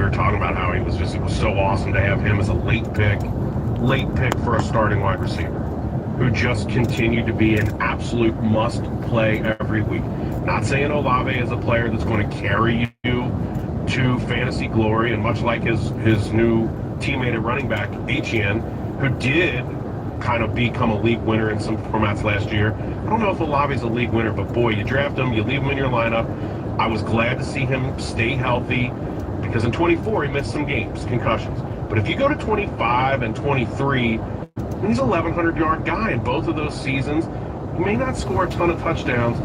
were talking about how it was so awesome to have him as a late pick for a starting wide receiver who just continued to be an absolute must play every week. Not saying Olave is a player that's going to carry you to fantasy glory, and much like his new teammate at running back, Etienne, who did kind of become a league winner in some formats last year. I don't know if Olave's a league winner, but boy, you draft him, you leave him in your lineup. I was glad to see him stay healthy because in 24 he missed some games, concussions. But if you go to 25 and 23, he's a 1,100-yard guy in both of those seasons. He may not score a ton of touchdowns,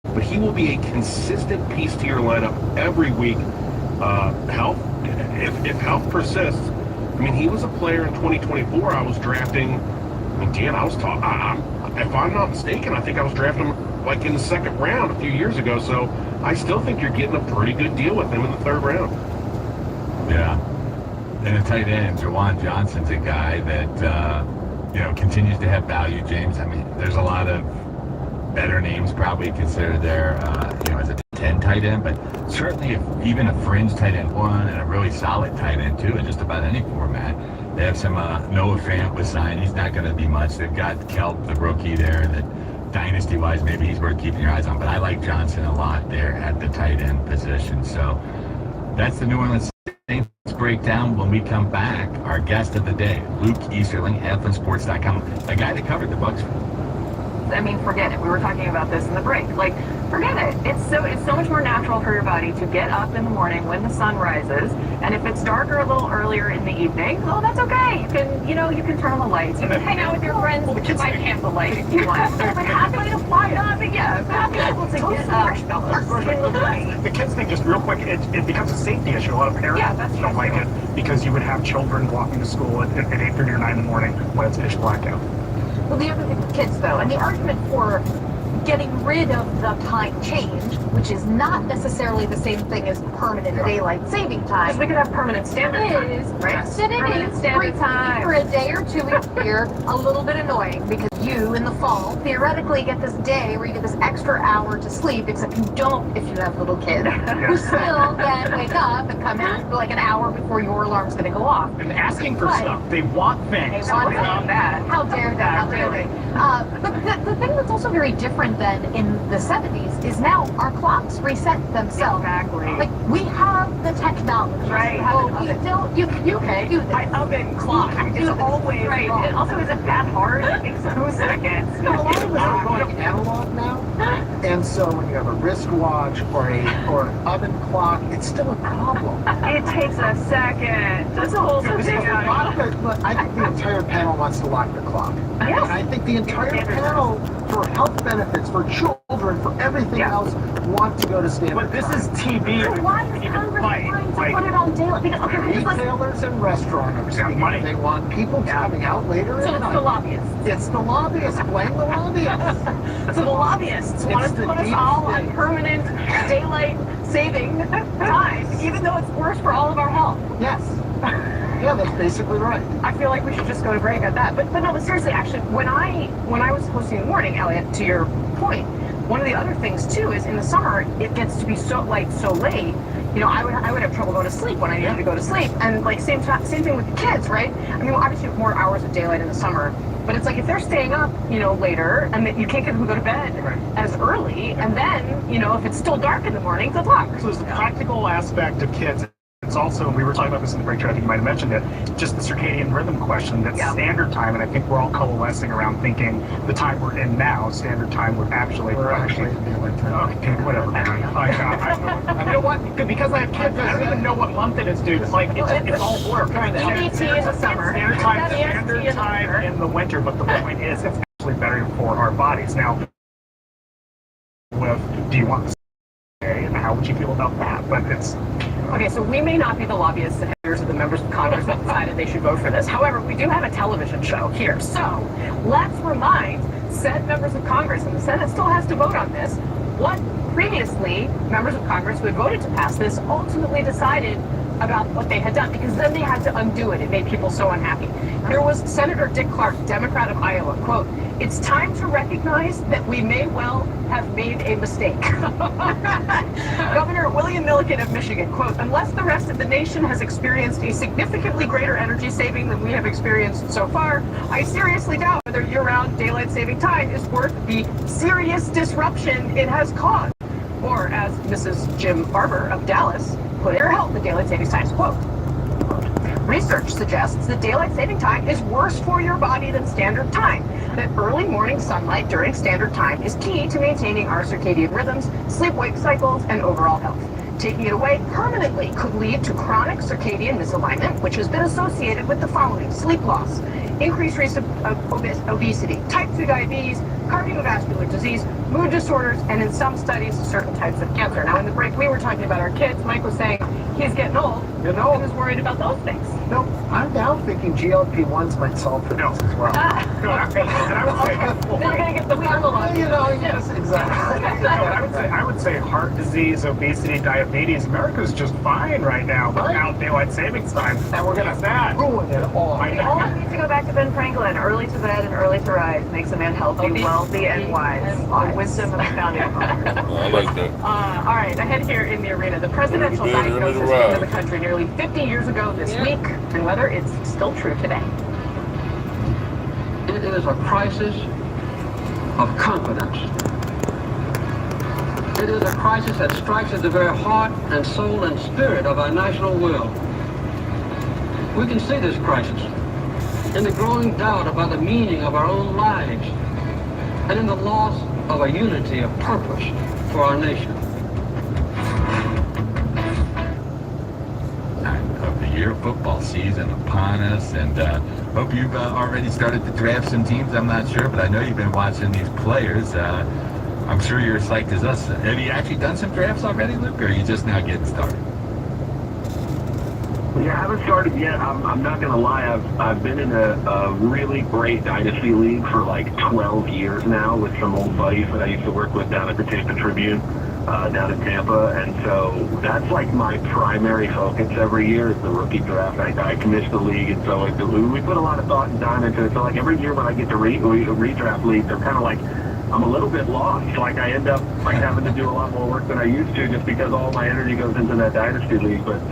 but he will be a consistent piece to your lineup every week. If health persists, I mean, he was a player in 2024 I was drafting. I mean, Dan, if I'm not mistaken, I think I was drafting him like in the second round a few years ago. So I still think you're getting a pretty good deal with him in the third round. Yeah. And a tight end, Jawan Johnson's a guy that, continues to have value, James. I mean, there's a lot of better names probably considered there, as a 10 tight end, but certainly if even a fringe tight end one and a really solid tight end two in just about any format. They have some Noah Fant was signed. He's not going to be much. They've got Kelp, the rookie there, that dynasty-wise maybe he's worth keeping your eyes on, but I like Johnson a lot there at the tight end position. So that's the New Orleans Saints breakdown. When we come back, our guest of the day, Luke Easterling, FNSports.com, the guy that covered the Bucs. I mean, forget it. We were talking about this in the break. Like, forget it. It's so much more natural for your body to get up in the morning when the sun rises, and if it's darker a little earlier in the evening, well, that's okay. You can turn on the lights. You can hang out with your friends, which is like candlelight if you want. But happy to fly up, happy able to get up. The kids think, just real quick, it becomes a safety issue. A lot of parents don't like it because you would have children walking to school at 8:30 or 9 in the morning when it's pitch black out. Well, the other thing with kids, though, and the argument for getting rid of the time change, which is not necessarily the same thing as permanent daylight saving time. Because we could have permanent standard time, right? Permanent standard time for a day or two each year, a little bit annoying because you, in the fall, theoretically get this day where you get this extra hour to sleep, except you don't if you have little kids who still then wake up and come out for like an hour before your alarm's going to go off. And asking for stuff. They want things. They want that. How dare they? How dare they? But the thing that's also very different than in the 70s is now our clocks reset themselves. Exactly. Like, we have the technology. Right. You can do this. My oven clock is always wrong. It also isn't that hard. It takes 2 seconds. A lot of us are going analog now, and so when you have a wristwatch or an oven clock, it's still a problem. It takes a second. That's a whole thing. But I think the entire panel wants to lock the clock. Yes. And I think the entire panel, for health benefits, for children, for everything else, want to go to standard. But this is TV. So why is Congress trying to put it on daylight? Because, retailers and restaurants, money. They want people coming out later. So it's the lobbyists. It's the lobbyists. Blame the lobbyists. So the lobbyists want to put us all on permanent daylight saving time, even though it's worse for all of our health. Yes. Yeah, that's basically right. I feel like we should just go to break at that. But seriously, actually, when I was hosting the morning, Elliot, to your point, one of the other things too is in the summer it gets to be so late. I would have trouble going to sleep when I needed to go to sleep, and like same thing with the kids, right? I mean, obviously more hours of daylight in the summer, but it's like if they're staying up, later, and you can't get them to go to bed as early, and then if it's still dark in the morning, good luck. So there's the practical aspect of kids. It's also, we were talking about this in the break, I think you might have mentioned it, just the circadian rhythm question, that's standard time, and I think we're all coalescing around thinking the time we're in now, standard time, we're actually in daylight time. Okay, whatever, man. You know what? Because I have kids, I don't even know what month it is, dude. It's like, it's all blur. EDT in the summer. Standard time in the winter, but the point is, it's actually better for our bodies. Now, do you want this day, and how would you feel about that? But it's... Okay, so we may not be the lobbyists and haters of the members of Congress that decided they should vote for this. However, we do have a television show here. So let's remind said members of Congress, and the Senate still has to vote on this, what previously members of Congress who had voted to pass this ultimately decided about what they had done, because then they had to undo it. It made people so unhappy. Here was Senator Dick Clark, Democrat of Iowa, quote, "It's time to recognize that we may well have made a mistake." Governor William Milliken of Michigan, quote, "Unless the rest of the nation has experienced a significantly greater energy saving than we have experienced so far, I seriously doubt whether year-round daylight saving time is worth the serious disruption it has caused." Or, as Mrs. Jim Barber of Dallas put it, "Your health, the daylight saving times," quote. Research suggests that daylight saving time is worse for your body than standard time. That early morning sunlight during standard time is key to maintaining our circadian rhythms, sleep-wake cycles, and overall health. Taking it away permanently could lead to chronic circadian misalignment, which has been associated with the following: sleep loss, increased risk of obesity, type 2 diabetes, cardiovascular disease, mood disorders, and in some studies, certain types of cancer. Now, in the break, we were talking about our kids. Mike was saying he's getting old and is worried about those things. No, I'm now thinking GLP-1s might solve for this as well. No, and I would say, They're going to get the wheel on. Yes, exactly. I would say heart disease, obesity, diabetes. America's just fine right now without daylight savings time. And we're going to Ruin it all. I We all need to go back to Ben Franklin. Early to bed and early to rise makes a man healthy, wealthy, and wise. The wisdom of the founding fathers. I like that. All right, ahead here in the arena, the presidential diagnosis came to the country nearly 50 years ago this week, and whether it's still true today. It is a crisis of confidence. It is a crisis that strikes at the very heart and soul and spirit of our national will. We can see this crisis in the growing doubt about the meaning of our own lives and in the loss of a unity of purpose for our nation. Of the year, football season upon us, and hope you've already started to draft some teams. I'm not sure, but I know you've been watching these players. I'm sure you're as psyched as us. Have you actually done some drafts already, Luke, or are you just now getting started? Yeah, I haven't started yet. I'm not going to lie. I've been in a really great dynasty league for like 12 years now with some old buddies that I used to work with down at the Tampa Tribune, down in Tampa. And so that's like my primary focus every year is the rookie draft. I commission the league, and so we put a lot of thought and time into it. So like every year when I get to redraft leagues, they're kind of like, I'm a little bit lost. Like I end up like having to do a lot more work than I used to just because all my energy goes into that dynasty league. But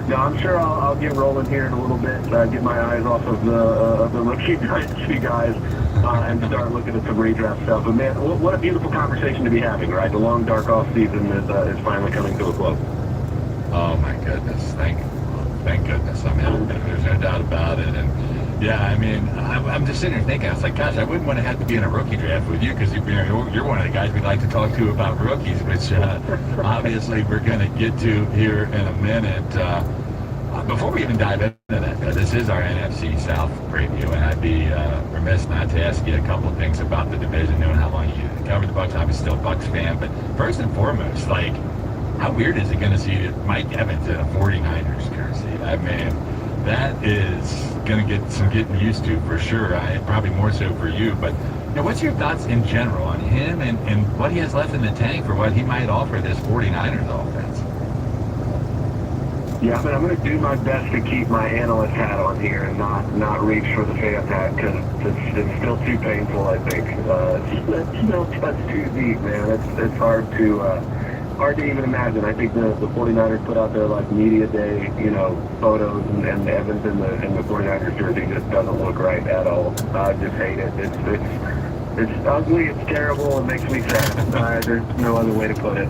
no, I'm sure I'll get rolling here in a little bit, get my eyes off of the rookie dynasty guys and start looking at some redraft stuff. But man, what a beautiful conversation to be having, right? The long dark off season is finally coming to a close. Oh my goodness, thank goodness. I mean, there's no doubt about it. And yeah, I mean, I'm just sitting here thinking, I was like, gosh, I wouldn't want to have to be in a rookie draft with you because you're one of the guys we like to talk to about rookies, which obviously we're going to get to here in a minute. Before we even dive into that, this is our NFC South preview, and I'd be remiss not to ask you a couple of things about the division, knowing how long you covered the Bucs. I'm still a Bucs fan, but first and foremost, like, how weird is it going to see Mike Evans in a 49ers jersey? I mean, that is going to get some getting used to for sure. Probably more so for you. But you know, what's your thoughts in general on him and what he has left in the tank for what he might offer this 49ers offense? Yeah, but I'm going to do my best to keep my analyst hat on here and not reach for the fan hat because it's still too painful, I think. It's still too deep, man. It's hard to even imagine. I think the 49ers put out their like media day, photos, and Evans in the 49ers jersey just doesn't look right at all. I just hate it. It's ugly, it's terrible, it makes me sad. There's no other way to put it.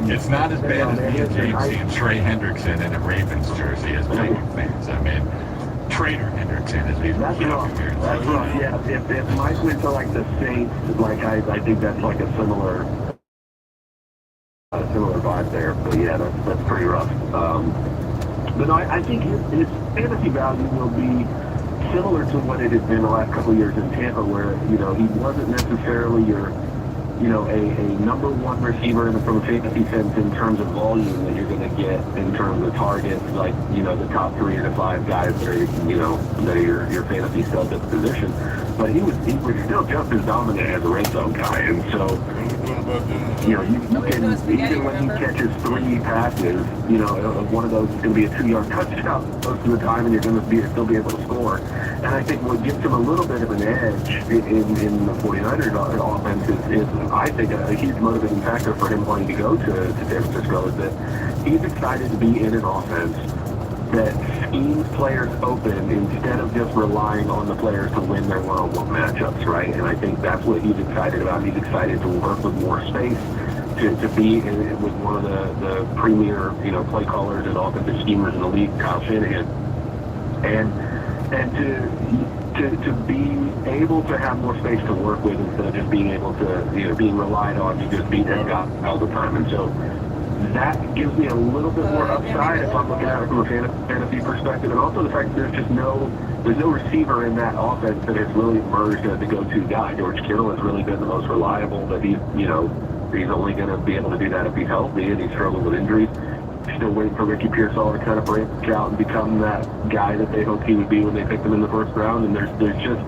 It's not as bad as me and James seeing Trey Hendrickson in a Ravens jersey as Patriot fans. I mean, Trader Hendrickson as we That's rough. That's rough. Yeah, if Mike went to like the Saints, like I think that's like a similar vibe there. But yeah, that's pretty rough. But no, I think his fantasy value will be similar to what it has been the last couple of years in Tampa, where he wasn't necessarily your a number one receiver from a fantasy sense in terms of volume that you're going to get in terms of targets, like, the top 3 to 5 guys that are, that are your fantasy studs at the position. But he was still just as dominant as a red zone guy. And so, you can, even when he catches 3 passes, one of those is going to be a 2-yard touchdown most of the time, and you're going to still be able to score. And I think what gives him a little bit of an edge in the 49ers offense is I think, a huge motivating factor for him wanting to go to San Francisco is that he's excited to be in an offense that schemes players open instead of just relying on the players to win their one-on-one matchups, right? And I think that's what he's excited about. He's excited to work with more space, to be with one of the premier, play callers and offensive schemers in the league, Kyle Shanahan, and to be able to have more space to work with instead of just being able to, being relied on to just be that guy all the time. And so that gives me a little bit more upside if I'm looking at it from a fantasy perspective, and also the fact that there's no receiver in that offense that has really emerged as the go-to guy. George Kittle has really been the most reliable, but he's only going to be able to do that if he's healthy, and he's struggling with injuries. Still waiting for Ricky Pearsall to kind of break out and become that guy that they hoped he would be when they picked him in the first round. And there's just,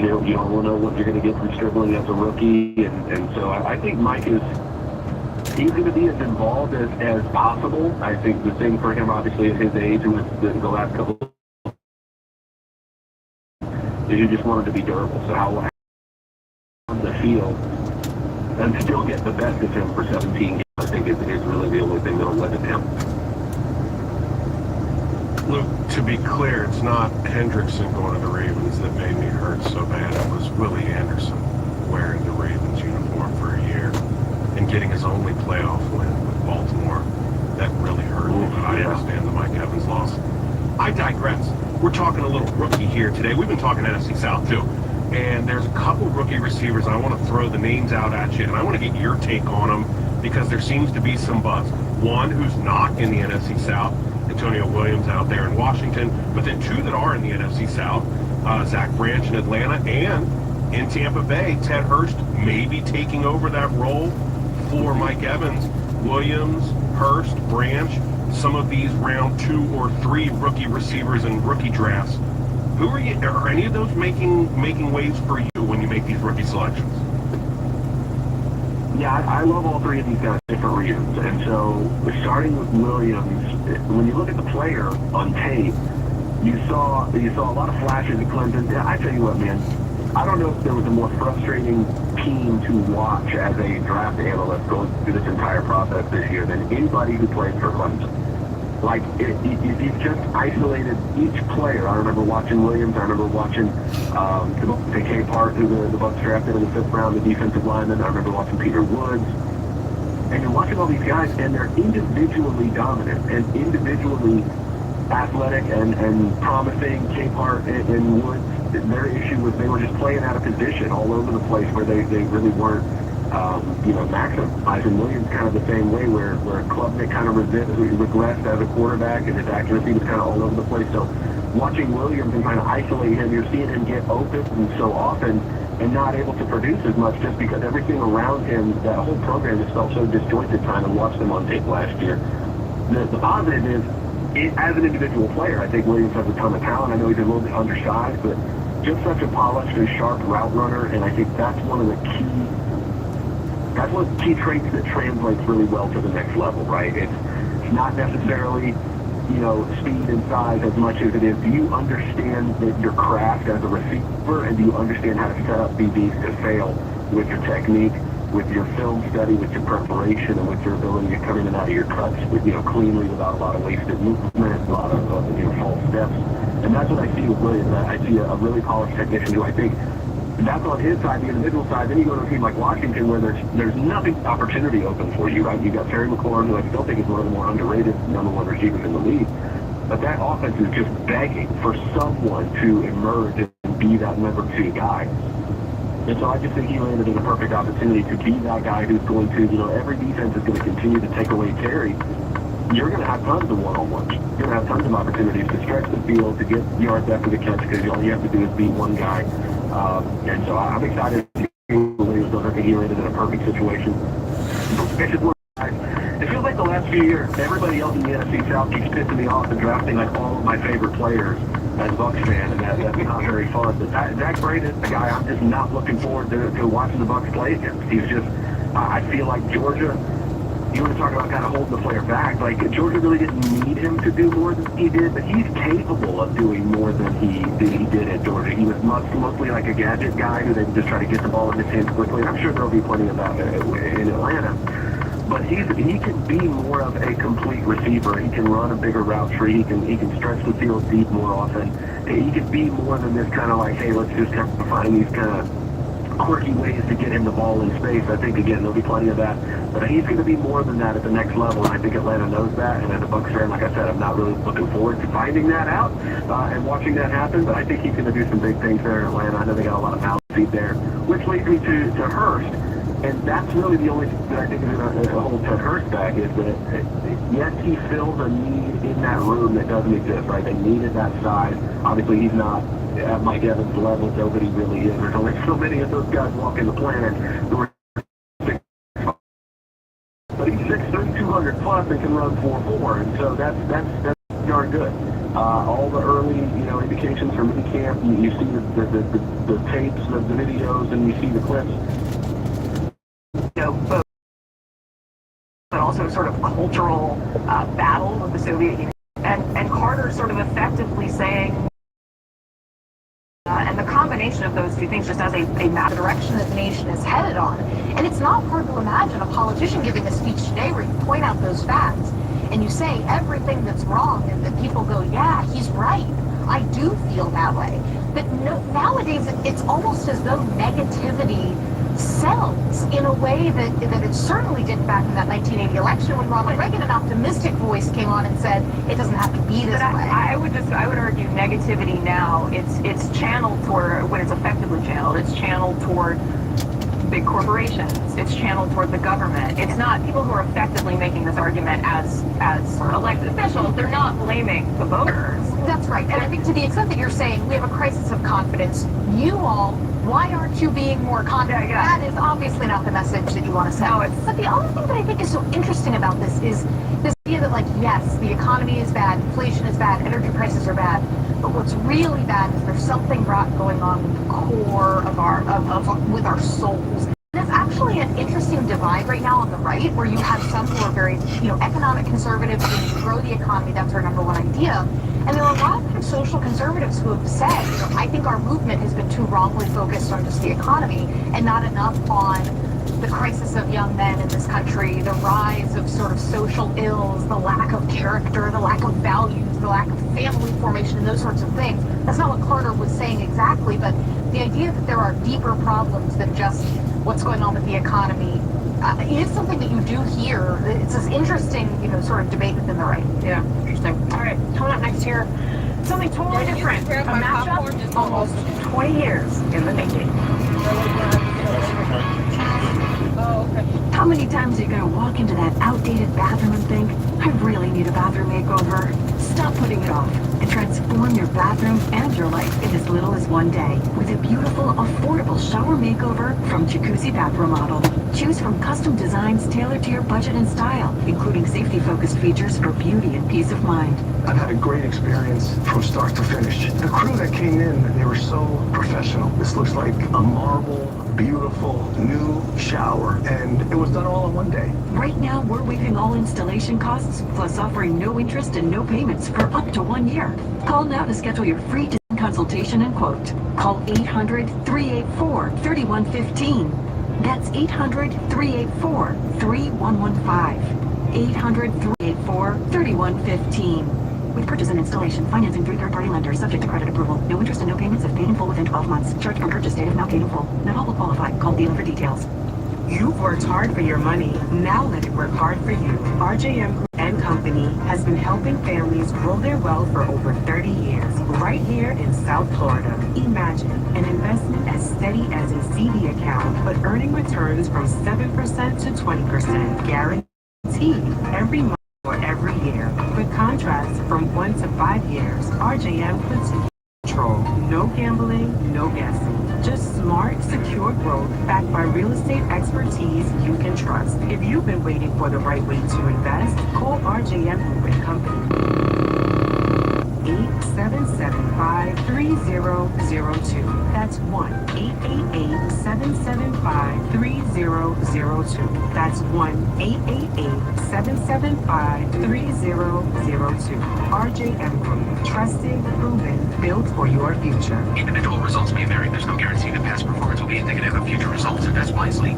you don't know what you're going to get from Stribling as a rookie, and so I think Mike is. He's going to be as involved as possible. I think the thing for him, obviously, at his age and with the last couple, is you just want him to be durable. So how on the field and still get the best of him for 17 games, I think is really the only thing that will limit him. Luke, to be clear, it's not Hendrickson going to the Ravens that made me hurt so bad. It was Willie Anderson wearing the Ravens uniform for a year and getting his only playoff win with Baltimore. That really hurt me, but I understand the Mike Evans loss. I digress. We're talking a little rookie here today. We've been talking NFC South too. And there's a couple rookie receivers. I want to throw the names out at you, and I want to get your take on them because there seems to be some buzz. One who's not in the NFC South, Antonio Williams out there in Washington, but then 2 that are in the NFC South, Zach Branch in Atlanta, and in Tampa Bay, Ted Hurst may be taking over that role for Mike Evans. Williams, Hurst, Branch, some of these round 2 or 3 rookie receivers in rookie drafts. Who are you? Are any of those making waves for you when you make these rookie selections? Yeah, I love all 3 of these guys for different reasons. And so, starting with Williams, when you look at the player on tape, you saw a lot of flashes at Clemson. Yeah, I tell you what, man, I don't know if there was a more frustrating team to watch as a draft analyst going through this entire process this year than anybody who played for Clemson. Like, you just isolated each player. I remember watching Williams. I remember watching K. Park, who the Bucs drafted in the 5th round, the defensive lineman. I remember watching Peter Woods. And you're watching all these guys, and they're individually dominant and individually athletic and promising. K. Park and Woods, their issue was they were just playing out of position all over the place where they really weren't, maximizing. Williams kind of the same way where Klubnik kind of regressed as a quarterback and his accuracy was kind of all over the place. So watching Williams and kind of isolate him, you're seeing him get open so often and not able to produce as much just because everything around him, that whole program just felt so disjointed trying to watch them on tape last year. The positive is, as an individual player, I think Williams has a ton of talent. I know he's a little bit undersized, but just such a polished and sharp route runner, and I think that's one of the key traits that translates really well to the next level, right? It's not necessarily, speed and size as much as it is, do you understand that your craft as a receiver, and do you understand how to set up DBs to fail with your technique, with your film study, with your preparation, and with your ability to come in and out of your cuts cleanly without a lot of wasted movement, a lot of false steps. And that's what I see with Williams. I see a really polished technician who I think that's on his side, the individual side. Then you go to a team like Washington where there's nothing opportunity open for you, right? You got Terry McLaurin, who I still think is one of the more underrated #1 receivers in the league. But that offense is just begging for someone to emerge and be that #2 guy. And so I just think he landed in a perfect opportunity to be that guy who's going to, every defense is going to continue to take away Terry. You're going to have tons of one-on-ones. You're going to have tons of opportunities to stretch the field, to get yards after the catch, because all you have to do is beat one guy. And so I'm excited to see what Williams does. I think he landed in a perfect situation. It's just it feels like the last few years, everybody else in the NFC South keeps pissing me off and drafting like all of my favorite players as a Bucs fan, and that's not very fun. But Zach Braid is the guy I'm just not looking forward to watching the Bucs play against. He's just, I feel like Georgia, you want to talk about kind of holding the player back. Like, Georgia really didn't need him to do more than he did, but he's capable of doing more than he did at Georgia. He was mostly like a gadget guy who they just try to get the ball in his hands quickly. And I'm sure there'll be plenty of that in Atlanta. But he can be more of a complete receiver. He can run a bigger route tree. He can stretch the field deep more often. He can be more than this kind of like, hey, let's just kind of find these kind of quirky ways to get him the ball in space. I think, again, there'll be plenty of that. But he's going to be more than that at the next level, and I think Atlanta knows that. And as a Bucs fan, like I said, I'm not really looking forward to finding that out and watching that happen. But I think he's going to do some big things there in Atlanta. I know they got a lot of mouth to feed there, which leads me to Hurst. And that's really the only thing that I think is going to hold Ted Hurst back is that, yes, he fills a need in that room that doesn't exist, right? They needed that size. Obviously, he's not at Mike Evans' level. Nobody really is. There's only so many of those guys walking the planet who are 6'5". But he's 6'3", 200 plus, and can run 4.4, and so that's darn good. All the early, indications from minicamp, you see the tapes, the videos, and you see the clips. But also sort of cultural battle with the Soviet Union. And Carter sort of effectively saying, and the combination of those two things just as a map direction that the nation is headed on. And it's not hard to imagine a politician giving a speech today where you point out those facts and you say everything that's wrong, and that people go, yeah, he's right. I do feel that way. But nowadays, it's almost as though negativity sells in a way that it certainly didn't back in that 1980 election when Ronald Reagan, an optimistic voice, came on and said it doesn't have to be this way. I would argue negativity now, it's channeled toward, when it's effectively channeled, it's channeled toward big corporations. It's channeled toward the government. It's not people who are effectively making this argument as elected officials. They're not blaming the voters. That's right. And I think to the extent that you're saying we have a crisis of confidence, you all, why aren't you being more confident? Yeah. That is obviously not the message that you want to send. No, but the other thing that I think is so interesting about this is this idea that, like, yes, the economy is bad, inflation is bad, energy prices are bad, but what's really bad is there's something going on with the core of with our souls. There's actually an interesting divide right now on the right, where you have some who are very, economic conservatives who grow the economy. That's our number one idea. And there are a lot of social conservatives who have said, I think our movement has been too wrongly focused on just the economy and not enough on the crisis of young men in this country, the rise of sort of social ills, the lack of character, the lack of values, the lack of family formation, and those sorts of things. That's not what Carter was saying exactly, but the idea that there are deeper problems than just what's going on with the economy is something that you do hear. It's this interesting, sort of debate within the right. Yeah, interesting. All right, coming up next here, something totally different. A matchup almost 20 years in the making. Oh, okay. How many times are you going to walk into that outdated bathroom and think, I really need a bathroom makeover? Stop putting it off and transform your bathroom and your life in as little as one day with a beautiful, affordable shower makeover from Jacuzzi Bath Remodel. Choose from custom designs tailored to your budget and style, including safety-focused features for beauty and peace of mind. I've had a great experience from start to finish. The crew that came in, they were so professional. This looks like a marble, beautiful, new shower, and it was done all in one day. Right now, we're waiving all installation costs, plus offering no interest and no payments for up to 1 year. Call now to schedule your free design consultation and quote. Call 800-384-3115. That's 800-384-3115. 800-384-3115. With purchase and installation, financing through third-party lenders, subject to credit approval. No interest and no payments if paid in full within 12 months. Charge from purchase date if not paid in full. Not all will qualify. Call dealer for details. You've worked hard for your money. Now let it work hard for you. RJM Group and Company has been helping families grow their wealth for over 30 years, right here in South Florida. Imagine an investment as steady as a CD account, but earning returns from 7% to 20%, guaranteed every month or every year. With contracts from 1 to 5 years, RJM puts you in control. No gambling, no guessing. Just smart, secure growth backed by real estate expertise you can trust. If you've been waiting for the right way to invest, call RJM Group and Company. 877-53002. That's 1-888-775-3002. That's 1-888-775-3002. RJM Group. Trusted, proven, built for your future. Individual results may vary. There's no guarantee that past performance will be indicative of future results. Invest wisely.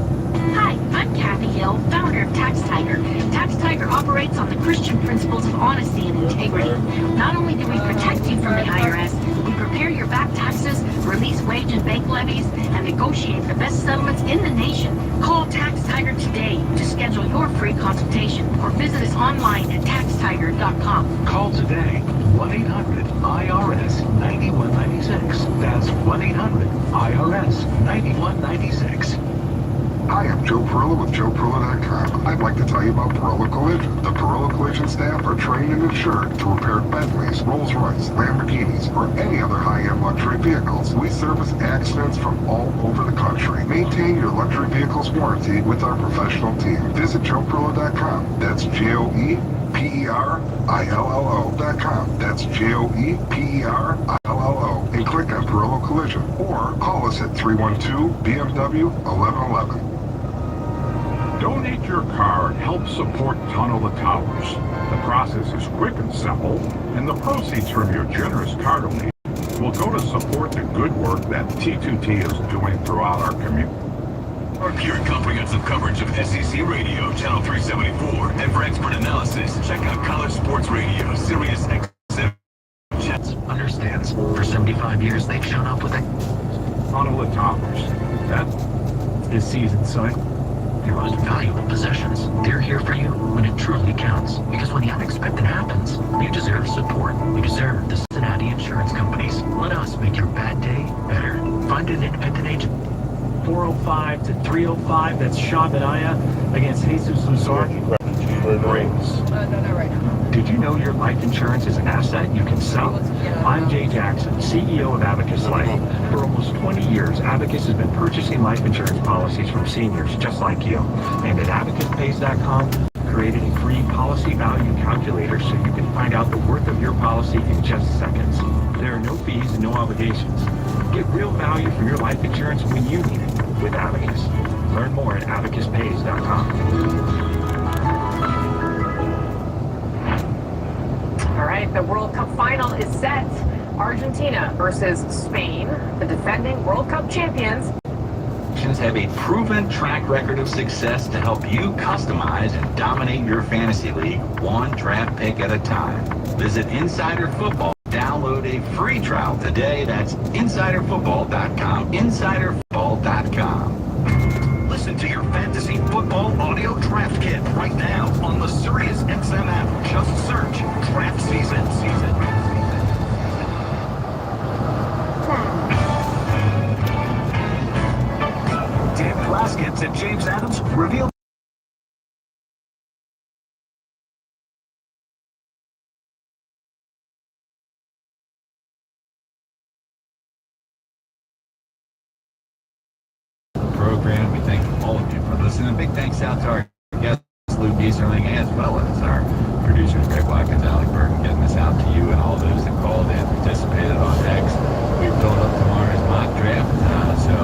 Hi, I'm Kathy Hill, founder of Tax Tiger. Tax Tiger operates on the Christian principles of honesty and integrity. Not only do we protect you from the IRS, we prepare your back taxes, release wage and bank levies, and negotiate the best settlements in the nation. Call Tax Tiger today to schedule your free consultation or visit us online at taxtiger.com. Call today. 1-800-IRS-9196. That's 1-800-IRS-9196. Hi, I'm Joe Perla with JoePerla.com. I'd like to tell you about Perla Collision. The Perla Collision staff are trained and insured to repair Bentleys, Rolls-Royce, Lamborghinis, or any other high-end luxury vehicles. We service accidents from all over the country. Maintain your luxury vehicle's warranty with our professional team. Visit JoePerla.com. That's JoePerILLO.com. That's JoePerILLO. And click on Perla Collision or call us at 312-BMW-1111. Donate your car and help support Tunnel the Towers. The process is quick and simple, and the proceeds from your generous car donation will go to support the good work that T2T is doing throughout our community. For pure comprehensive coverage of SEC Radio, Channel 374, and for expert analysis, check out College Sports Radio, Sirius XM. Understands. For 75 years, they've shown up with it. Tunnel the Towers. That is season, son. Your most valuable possessions. They're here for you when it truly counts. Because when the unexpected happens, you deserve support. You deserve the Cincinnati Insurance Companies. Let us make your bad day better. Find an independent agent. 405 to 305. That's Sean Benaya against Jesus Luzar. Braves. No, not right now. Did you know your life insurance is an asset you can sell? I'm Jay Jackson, CEO of Abacus Life. For almost 20 years, Abacus has been purchasing life insurance policies from seniors just like you. And at abacuspays.com, created a free policy value calculator so you can find out the worth of your policy in just seconds. There are no fees and no obligations. Get real value for your life insurance when you need it with Abacus. Learn more at abacuspays.com. All right, the World Cup final is set. Argentina versus Spain, the defending World Cup champions. Have a proven track record of success to help you customize and dominate your fantasy league one draft pick at a time. Visit Insider Football. Download a free trial today. That's insiderfootball.com. Insiderfootball.com. Listen to your fantasy football audio draft kit right now on the Sirius XM app. Just search Draft Season. Dan Plaskett and James Adams reveal program. We thank all of you for listening. Big thanks out to our guests, Lou Gieserling, as well as our producers, Greg Watkins, Alec Burton, getting this out to you and all those that called in, participated on X. We've filled up tomorrow's mock draft, so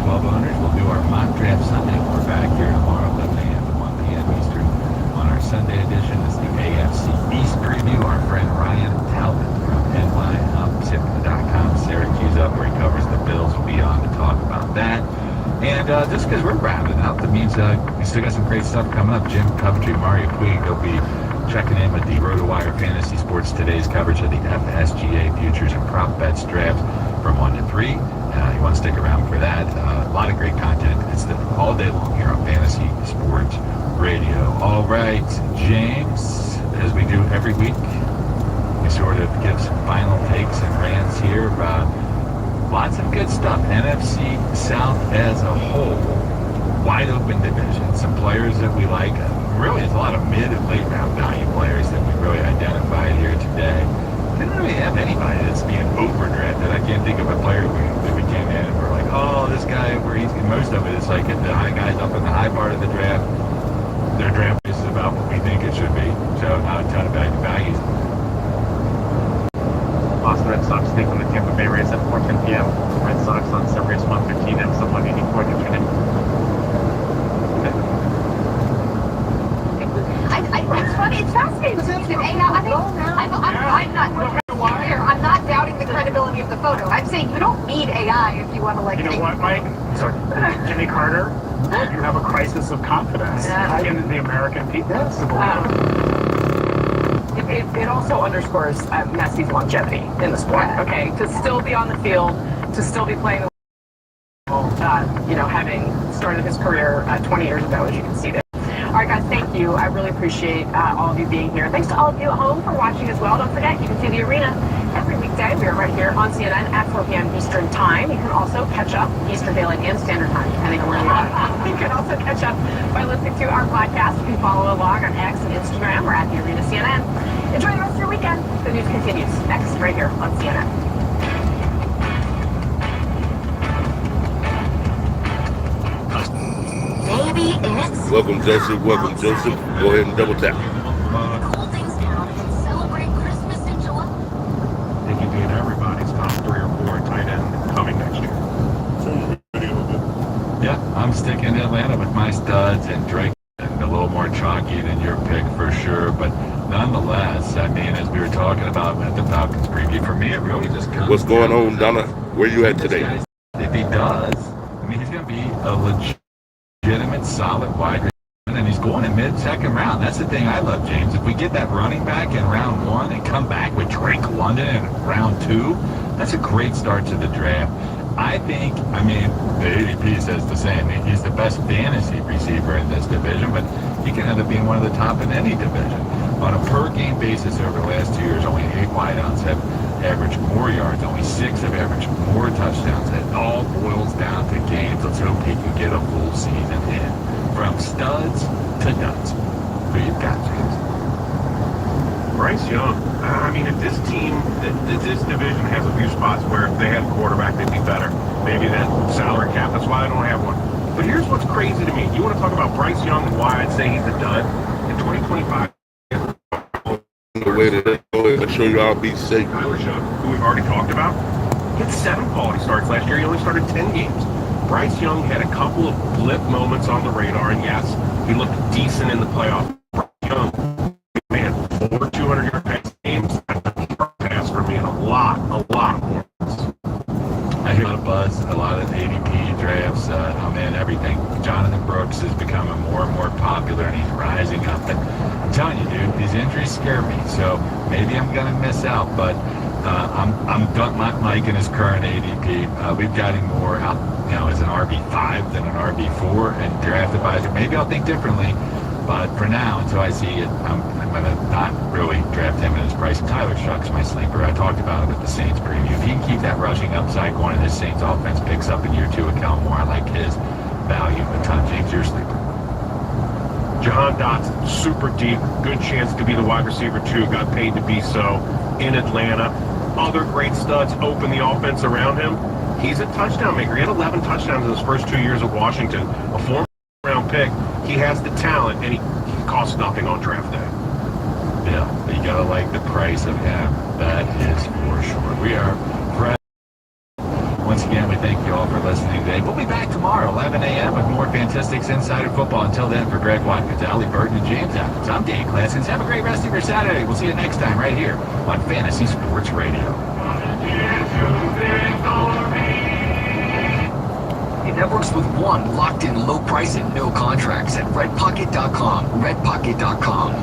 12 owners will do our mock draft Sunday. We're back here tomorrow, 11 a.m. to 1 p.m. Eastern. On our Sunday edition is the AFC East preview. Our friend Ryan Talbot from NYUpTip.com, Syracuse up, where he covers the Bills, will be on to talk about that. And just because we're rounding up, that means we still got some great stuff coming up. Jim Coventry, Mario Puig, they'll be checking in with the RotoWire Fantasy Sports Today's coverage of the FSGA Futures and Prop Bets draft from 1 to 3. You want to stick around for that. A lot of great content. It's all day long here on Fantasy Sports Radio. All right, James, as we do every week, we sort of give some final takes and rants here. Lots of good stuff. NFC South as a whole, wide open division. Some players that we like. Really, it's a lot of mid and late round value players that we really identified here today. We didn't really have anybody that's being over drafted. I can't think of a player that we came in and we're like, oh, just like the high guys up in the high part of the draft, their draft is about what we think it should be. So not a ton of values. Boston Red Sox take on the Tampa Bay Rays at 4:10 p.m. Red Sox on Sirius 113 and some 184 to tune in. It's funny. It's fascinating. I'm not doubting the credibility of the photo. I'm saying you don't need AI if you want to like. You know what, Mike? Sorry, Jimmy Carter. You have a crisis of confidence in the American people. Yes. It also underscores Messi's longevity in the sport. Okay, to still be on the field, to still be playing the having started his career 20 years ago, as you can see there. All right, guys, thank you. I really appreciate all of you being here. Thanks to all of you at home for watching as well. Don't forget, you can see the arena every weekday. We are right here on CNN at 4 p.m. Eastern Time. You can also catch up Eastern Daylight and Standard Time, depending on where you are. You can also catch up by listening to our podcast. You can follow along on X and Instagram. We're at the Arena CNN. Enjoy the rest of your weekend. The news continues next right here on CNN. Maybe it's Welcome, Joseph. Welcome, Joseph. Go ahead and double tap. cool things down and celebrate Christmas in July. They can be in everybody's top 3 or 4 tight end coming next year. Yeah, I'm sticking to Atlanta with my studs and Drake, and a little more chalky than your pick for sure. But nonetheless, I mean, as we were talking about with the Falcons preview, for me, it really just comes. What's going on, Donna? Where you at today? If he does, I mean, he's going to be a legitimate, solid wide receiver, and he's going in mid-second round. That's the thing I love, James. If we get that running back in round 1 and come back with Drake London in round 2, that's a great start to the draft. I think, I mean, the ADP says the same. He's the best fantasy receiver in this division, but he can end up being one of the top in any division. On a per-game basis over the last 2 years, only 8 wideouts have averaged more yards. Only 6 have averaged more touchdowns. It all boils down to games. Let's hope he can get a full season in. From studs to nuts. Who you got, James? Bryce Young. I mean, if this team, this division has a few spots where if they had a quarterback, they'd be better. Maybe that salary cap, that's why they don't have one. But here's what's crazy to me. You want to talk about Bryce Young and why I'd say he's a dud? In 2025, The way to go ahead and show you I'll be safe. Tyler Shough, who we've already talked about, he had 7 quality starts last year. He only started 10 games. Bryce Young had a couple of blip moments on the radar, and yes, he looked decent in the playoffs. Bryce Young, man, 4 200-yard pass games. That's a pass for me, and a lot of points. I hear a lot of buzz, a lot of ADP drafts. I'm in everything. Jonathan Brooks is becoming more and more popular, and he's rising up. And I'm telling you, dude, these injuries scare me. So maybe I'm going to miss out, but I'm not liking his current ADP. We've got him more out, as an RB5 than an RB4, and draft advisor. Maybe I'll think differently, but for now, until I see it, I'm going to not really draft him in his price. Tyler Shough, my sleeper. I talked about it with the Saints preview. If he can keep that rushing upside going and his Saints offense picks up in year 2 at Kellen Moore, I like his value a ton. James, your sleeper. Jahan Dotson, super deep, good chance to be the wide receiver 2, got paid to be so in Atlanta. Other great studs open the offense around him. He's a touchdown maker. He had 11 touchdowns in his first 2 years at Washington. A former round pick. He has the talent, and he costs nothing on draft day. Yeah, you gotta like the price of him. That is for sure. We are fresh. Once again, we thank you all for listening today. We'll be back tomorrow, 11 a.m. with more Fantastics Insider Football. Until then, for Greg Watkins, Ali Burton, and James Atkins, I'm Dan Claskins. Have a great rest of your Saturday. We'll see you next time right here on Fantasy Sports Radio. It networks with one locked-in low price and no contracts at redpocket.com. Redpocket.com.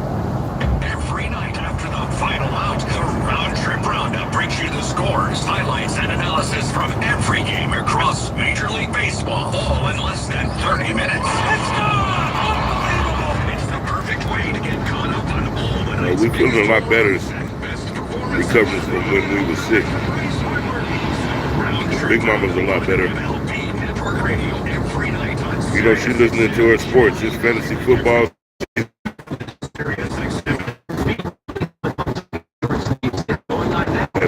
Every night after the final out, the Round Trip Roundup brings you the scores, highlights, and analysis from every game across Major League Baseball, all in less than 30 minutes. Let's go! Unbelievable! It's the perfect way to get caught up on all the nights. We feeling a lot better recovering from when we were sick. BiggMama's a lot better. You know, she's listening to her sports. It's fantasy football.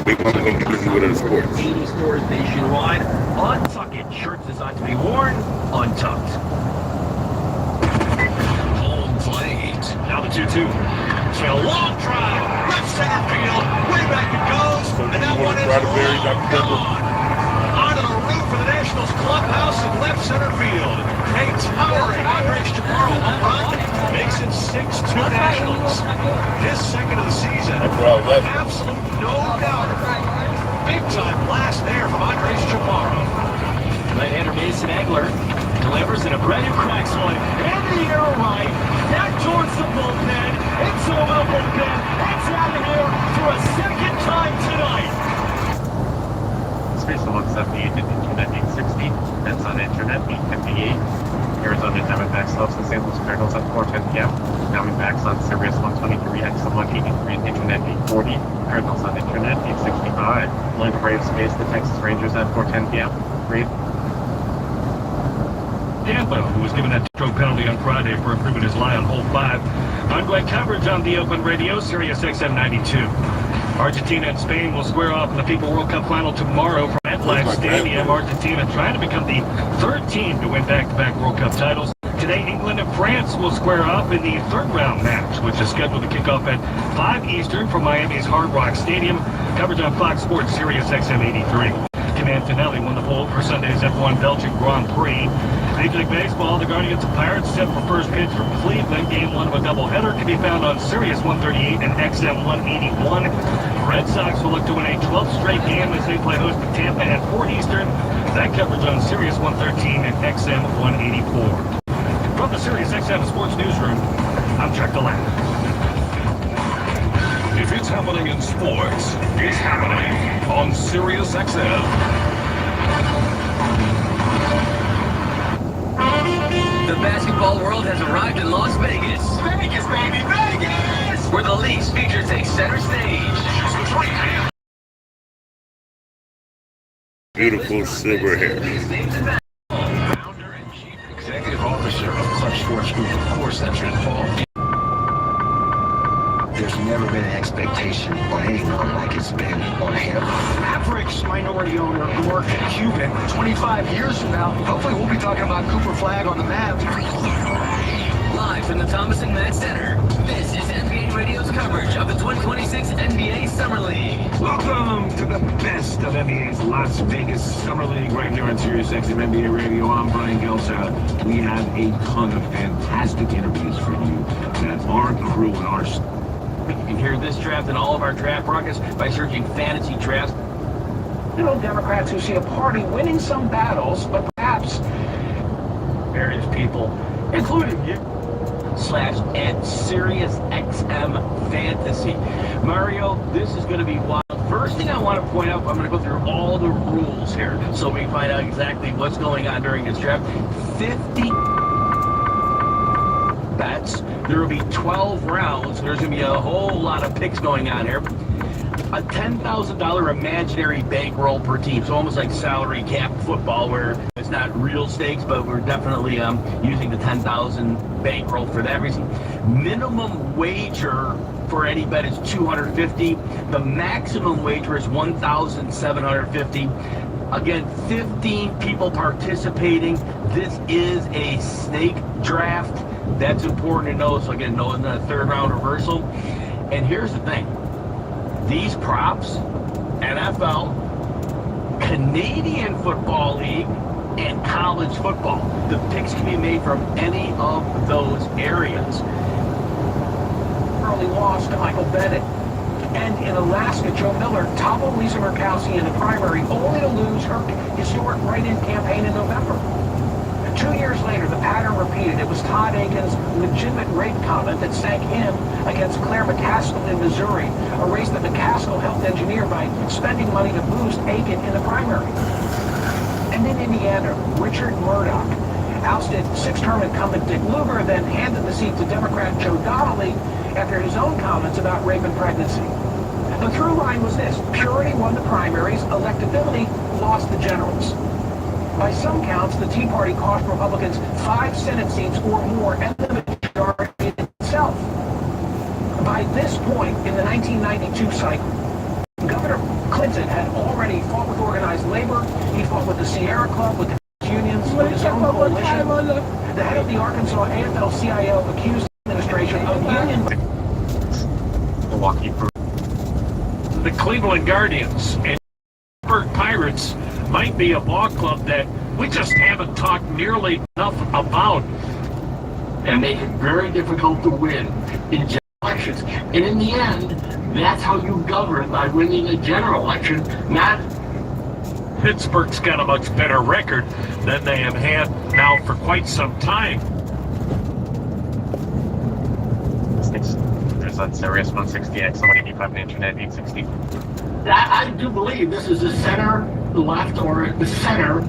BiggMama gonna be busy with her sports. 80 stores nationwide. Untucked shirts designed to be worn untucked. Barry, Dr. Pepper. Onto the roof of the Nationals clubhouse in left center field. A towering Andres Chaparro home run makes it 6-2 Nationals. His second of the season. Absolute no doubt. Big time blast there from Andres Chaparro. Right-hander Mason Egler delivers in a brand new crack swing. In the air right. Back towards the bullpen. It's over the bullpen. It's out of here for a second time tonight. Space 178 and Internet 860. That's on Internet 858. Arizona Diamondbacks host the St. Louis Cardinals at 4:10 p.m. Diamondbacks on Sirius 123, XM 183, and Internet 840. Cardinals on Internet 865. Atlanta Braves face the Texas Rangers at 4:10 p.m. Braves. Tampa, who was given that stroke penalty on Friday for improving his lie on hole 5. Ongoing coverage on the Open Radio, Sirius XM 92. Argentina and Spain will square off in the FIFA World Cup final tomorrow from MetLife Stadium. Argentina trying to become the third team to win back-to-back World Cup titles. Today, England and France will square off in the third round match, which is scheduled to kick off at 5 Eastern from Miami's Hard Rock Stadium. Coverage on Fox Sports, Sirius XM 83. Kim Antonelli won the pole for Sunday's F1 Belgian Grand Prix. Major League Baseball, the Guardians and Pirates set for first pitch for Cleveland. Game 1 of a doubleheader can be found on Sirius 138 and XM 181. Red Sox will look to win a 12th straight game as they play host to Tampa at 4 Eastern. That coverage on Sirius 113 and XM 184. From the Sirius XM Sports Newsroom, I'm Chuck DeLapp. If it's happening in sports, it's happening on Sirius XM. The basketball world has arrived in Las Vegas. Vegas, baby, Vegas! Where the league's future takes center stage. Beautiful silver hair. Founder and Chief Executive Officer of Clutch Sports Group, of course, that's Rick Paul. There's never been an expectation on anyone like it's been on him. Mavericks minority owner Mark Cuban. 25 years from now, hopefully we'll be talking about Cooper Flag on the Mavs. Live from the Thomas and Matt Center, this is NBA Radio's coverage of the 2026 NBA Summer League. Welcome to the best of NBA's Las Vegas Summer League right here on Sirius XM NBA Radio. I'm Brian Gelsa. We have a ton of fantastic interviews for you that our crew and our... You can hear this draft and all of our draft broadcasts by searching Fantasy Draft. You know, Democrats who see a party winning some battles, but perhaps Various people, including you, /at Sirius XM Fantasy. Mario, this is going to be wild. First thing I want to point out, I'm going to go through all the rules here so we can find out exactly what's going on during this draft. 50 bets. There will be 12 rounds. There's going to be a whole lot of picks going on here. A $10,000 imaginary bankroll per team, so almost like salary cap football, where it's not real stakes, but we're definitely using the 10,000 bankroll for that reason. Minimum wager for any bet is $250. The maximum wager is $1,750. Again, 15 people participating. This is a snake draft. That's important to know. So again, no, it's not a third round reversal. And here's the thing. These props, NFL, Canadian Football League, and college football. The picks can be made from any of those areas. early loss to Michael Bennett. And in Alaska, Joe Miller toppled Lisa Murkowski in the primary, only to lose her historic write-in campaign in November. 2 years later, the pattern repeated. It was Todd Aiken's legitimate rape comment that sank him against Claire McCaskill in Missouri, a race that McCaskill helped engineer by spending money to boost Aiken in the primary. And in Indiana, Richard Murdoch ousted six-term incumbent Dick Lugar, then handed the seat to Democrat Joe Donnelly after his own comments about rape and pregnancy. The through line was this: purity won the primaries, electability lost the generals. By some counts, the Tea Party cost Republicans 5 Senate seats or more, and the majority itself. By this point in the 1992 cycle, Governor Clinton had already fought with organized labor. He fought with the Sierra Club, with the unions, with his own coalition. The head of the Arkansas AFL-CIO accused the administration of union. Milwaukee. The Cleveland Guardians. Democrats might be a ball club that we just haven't talked nearly enough about. And make it very difficult to win in general elections. And in the end, that's how you govern, by winning a general election, not... Pittsburgh's got a much better record than they have had now for quite some time. There's on Sirius 160X, 185 Internet 860. I do believe this is the center, the left, or the center.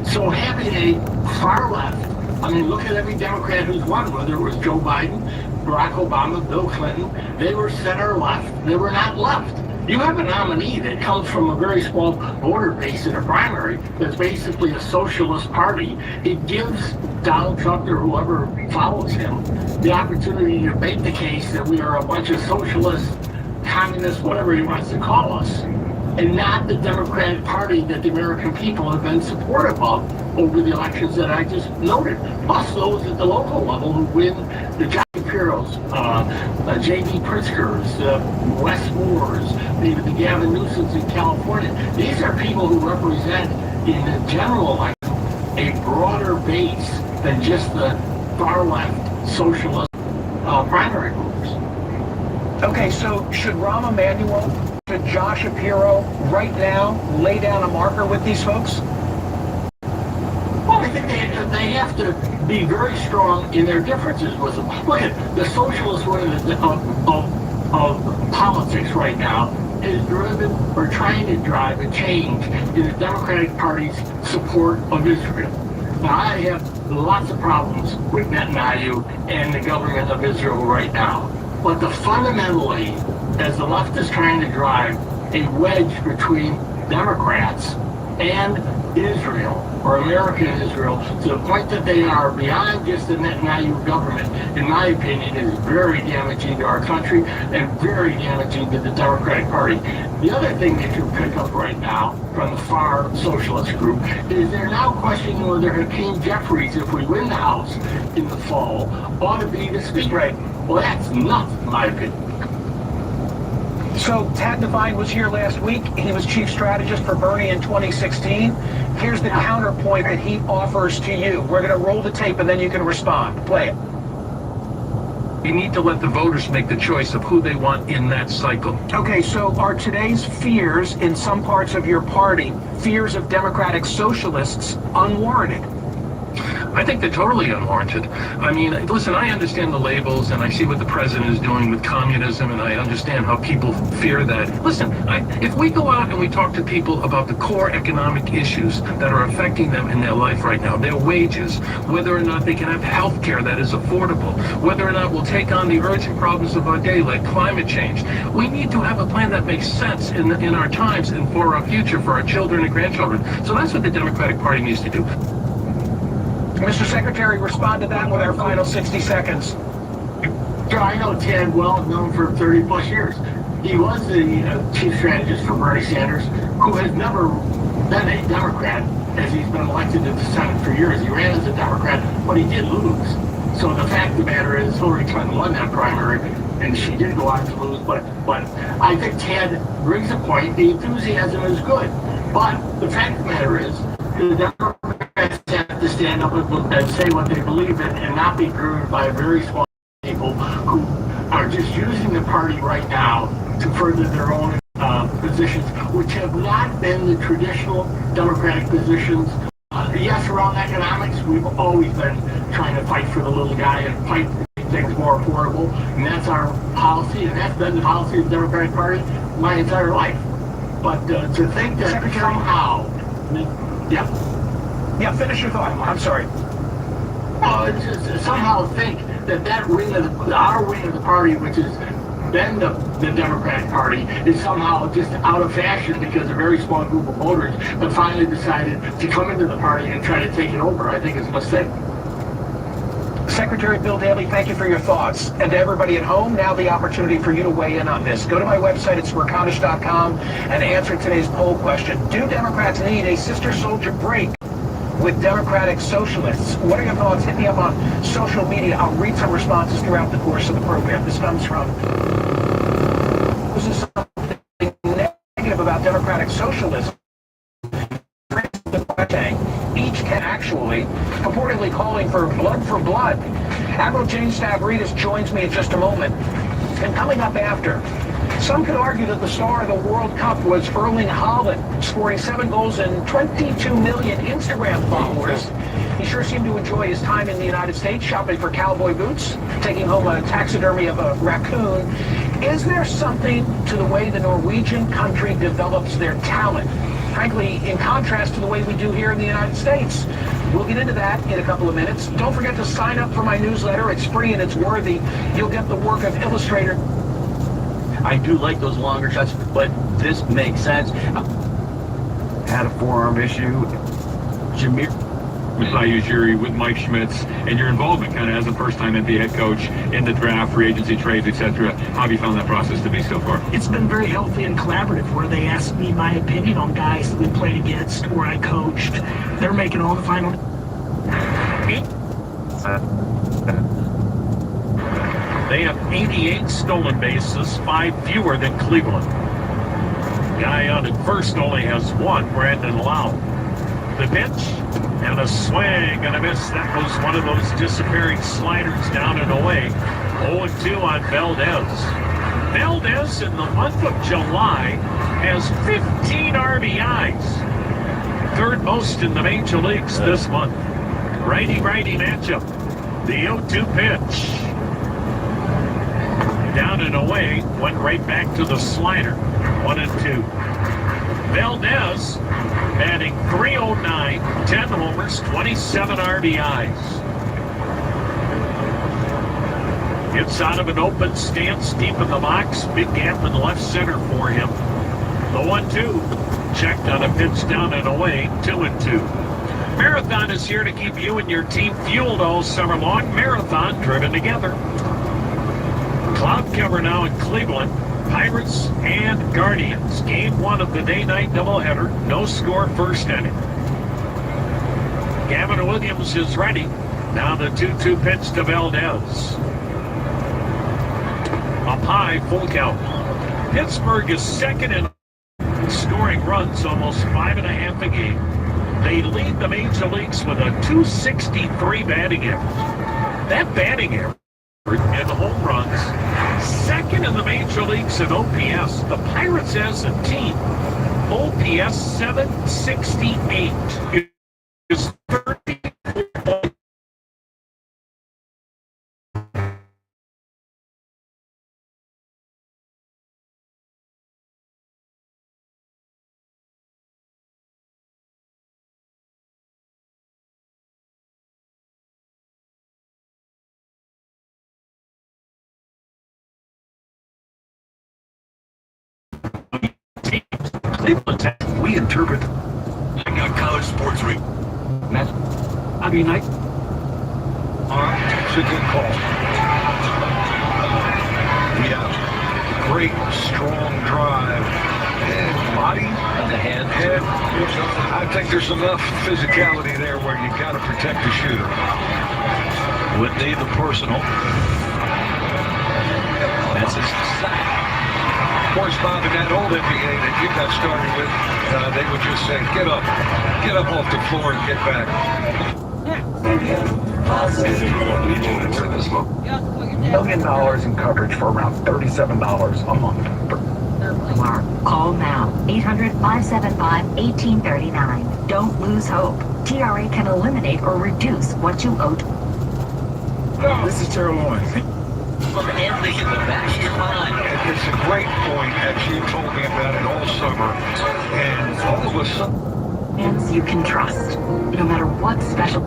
So having a far left, I mean, look at every Democrat who's won, whether it was Joe Biden, Barack Obama, Bill Clinton, they were center left, they were not left. You have a nominee that comes from a very small voter base in a primary that's basically a socialist party. It gives Donald Trump or whoever follows him the opportunity to make the case that we are a bunch of socialists, communists, whatever he wants to call us, and not the Democratic Party that the American people have been supportive of over the elections that I just noted, plus those at the local level who win the John Shapiro's, J.D. Pritzker's, Wes Moore's, maybe the Gavin Newsoms in California. These are people who represent, in the general election, a broader base than just the far-left socialist primary voters. Okay, so should Rahm Emanuel, should Josh Shapiro right now lay down a marker with these folks? Well, I think they have to be very strong in their differences with them. Look at the socialist way of politics right now is driven or trying to drive a change in the Democratic Party's support of Israel. Now, I have lots of problems with Netanyahu and the government of Israel right now. But fundamentally, as the left is trying to drive a wedge between Democrats and Israel, or American Israel, to the point that they are beyond just the Netanyahu government, in my opinion, is very damaging to our country and very damaging to the Democratic Party. The other thing that you pick up right now from the far socialist group is they're now questioning whether Hakeem Jeffries, if we win the House in the fall, ought to be the speaker. Right. Well, that's nuts, in my opinion. So Tad Devine was here last week. He was chief strategist for Bernie in 2016. Here's the counterpoint that he offers to you. We're going to roll the tape and then you can respond. Play it. You need to let the voters make the choice of who they want in that cycle. Okay, so are today's fears in some parts of your party, fears of Democratic socialists, unwarranted? I think they're totally unwarranted. I mean, listen, I understand the labels and I see what the president is doing with communism and I understand how people fear that. Listen, if we go out and we talk to people about the core economic issues that are affecting them in their life right now, their wages, whether or not they can have health care that is affordable, whether or not we'll take on the urgent problems of our day like climate change, we need to have a plan that makes sense in our times and for our future, for our children and grandchildren. So that's what the Democratic Party needs to do. Mr. Secretary, respond to that with our final 60 seconds. Sure, I know Ted well, known for 30 plus years. He was the chief strategist for Bernie Sanders, who has never been a Democrat as he's been elected to the Senate for years. He ran as a Democrat, but he did lose. So the fact of the matter is Hillary Clinton won that primary, and she did go on to lose. But I think Ted brings a point. The enthusiasm is good. But the fact of the matter is the Democrats have to stand up and say what they believe in and not be driven by a very small people who are just using the party right now to further their own positions, which have not been the traditional Democratic positions. Yes, around economics, we've always been trying to fight for the little guy and fight to make things more affordable, and that's our policy, and that's been the policy of the Democratic Party my entire life. But to think that somehow... Yeah, finish your thought. I'm sorry. Somehow think that wing of our wing of the party, which has been the Democratic Party, is somehow just out of fashion because a very small group of voters have finally decided to come into the party and try to take it over. I think it's a mistake. Secretary Bill Daley, thank you for your thoughts. And to everybody at home, now the opportunity for you to weigh in on this. Go to my website at smirconish.com and answer today's poll question. Do Democrats need a sister soldier break with Democratic socialists? What are your thoughts? Hit me up on social media. I'll read some responses throughout the course of the program. This comes from... This is something negative about democratic socialism, each can actually, purportedly calling for blood. Admiral James Stavridis joins me in just a moment. And coming up after, some could argue that the star of the World Cup was Erling Haaland, scoring 7 goals and 22 million Instagram followers. He sure seemed to enjoy his time in the United States, shopping for cowboy boots, taking home a taxidermy of a raccoon. Is there something to the way the Norwegian country develops their talent? Frankly, in contrast to the way we do here in the United States. We'll get into that in a couple of minutes. Don't forget to sign up for my newsletter. It's free and it's worthy. You'll get the work of illustrator. I do like those longer shots, but this makes sense. Had a forearm issue. Jameer. Ujiri with Mike Schmitz, and your involvement kind of as a first-time NBA head coach in the draft, free agency, trades, etc. How have you found that process to be so far? It's been very healthy and collaborative, where they ask me my opinion on guys that we played against or I coached. They're making all the final. They have 88 stolen bases, 5 fewer than Cleveland. Guy on at first only has 1, Brandon Lau. The pitch, and a swing and a miss. That was one of those disappearing sliders down and away. 0-2 on Valdez. Valdez in the month of July has 15 RBIs. 3rd most in the major leagues this month. Righty-righty matchup. The 0-2 pitch. Down and away, went right back to the slider. 1-2. Valdez batting .309, 10 homers, 27 RBIs. Gets out of an open stance deep in the box. Big gap in left center for him. The 1-2 checked on a pitch down and away. 2-2. Marathon is here to keep you and your team fueled all summer long. Marathon driven together. Cloud cover now in Cleveland. Pirates and Guardians. Game 1 of the day-night doubleheader. No score, first inning. Gavin Williams is ready. Now the 2-2 pitch to Valdez. Up high, full count. Pittsburgh is second in scoring runs, almost 5.5 a game. They lead the major leagues with a .263 batting average. That batting average in home runs, second in the major leagues in OPS. The Pirates as a team, OPS 768 is 30. We interpret. I got college sports week. I mean, it's a good call. Yeah, great, strong drive, and body, and the head. I think there's enough physicality there where you got to protect the shooter. Whitney, the personal. That's his sack. Of course, Bob, in that old NBA that you got started with, they would just say, get up off the floor and get back. $1 million in coverage for around $37 a month. Call now, 800-575-1839. Don't lose hope. TRA can eliminate or reduce what you owe. This is Terrell Owens. From Anthony in the back of your mind. It's a great point. Actually, you told me about it all summer. And all of a sudden... Hands you can trust, no matter what special...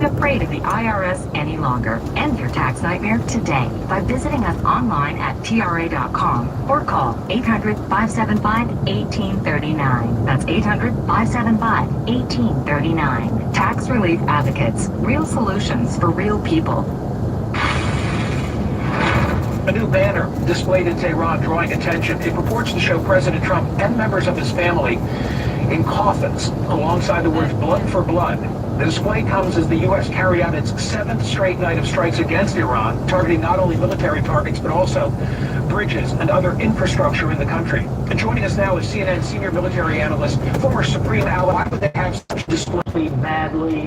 Afraid of the IRS any longer. End your tax nightmare today by visiting us online at TRA.com or call 800-575-1839. That's 800-575-1839. Tax Relief Advocates. Real solutions for real people. A new banner displayed in Tehran drawing attention. It purports to show President Trump and members of his family in coffins alongside the words "blood for blood." The display comes as the U.S. carried out its 7th straight night of strikes against Iran, targeting not only military targets but also bridges and other infrastructure in the country. And joining us now is CNN senior military analyst, former Supreme Ally. Why would they have such display badly?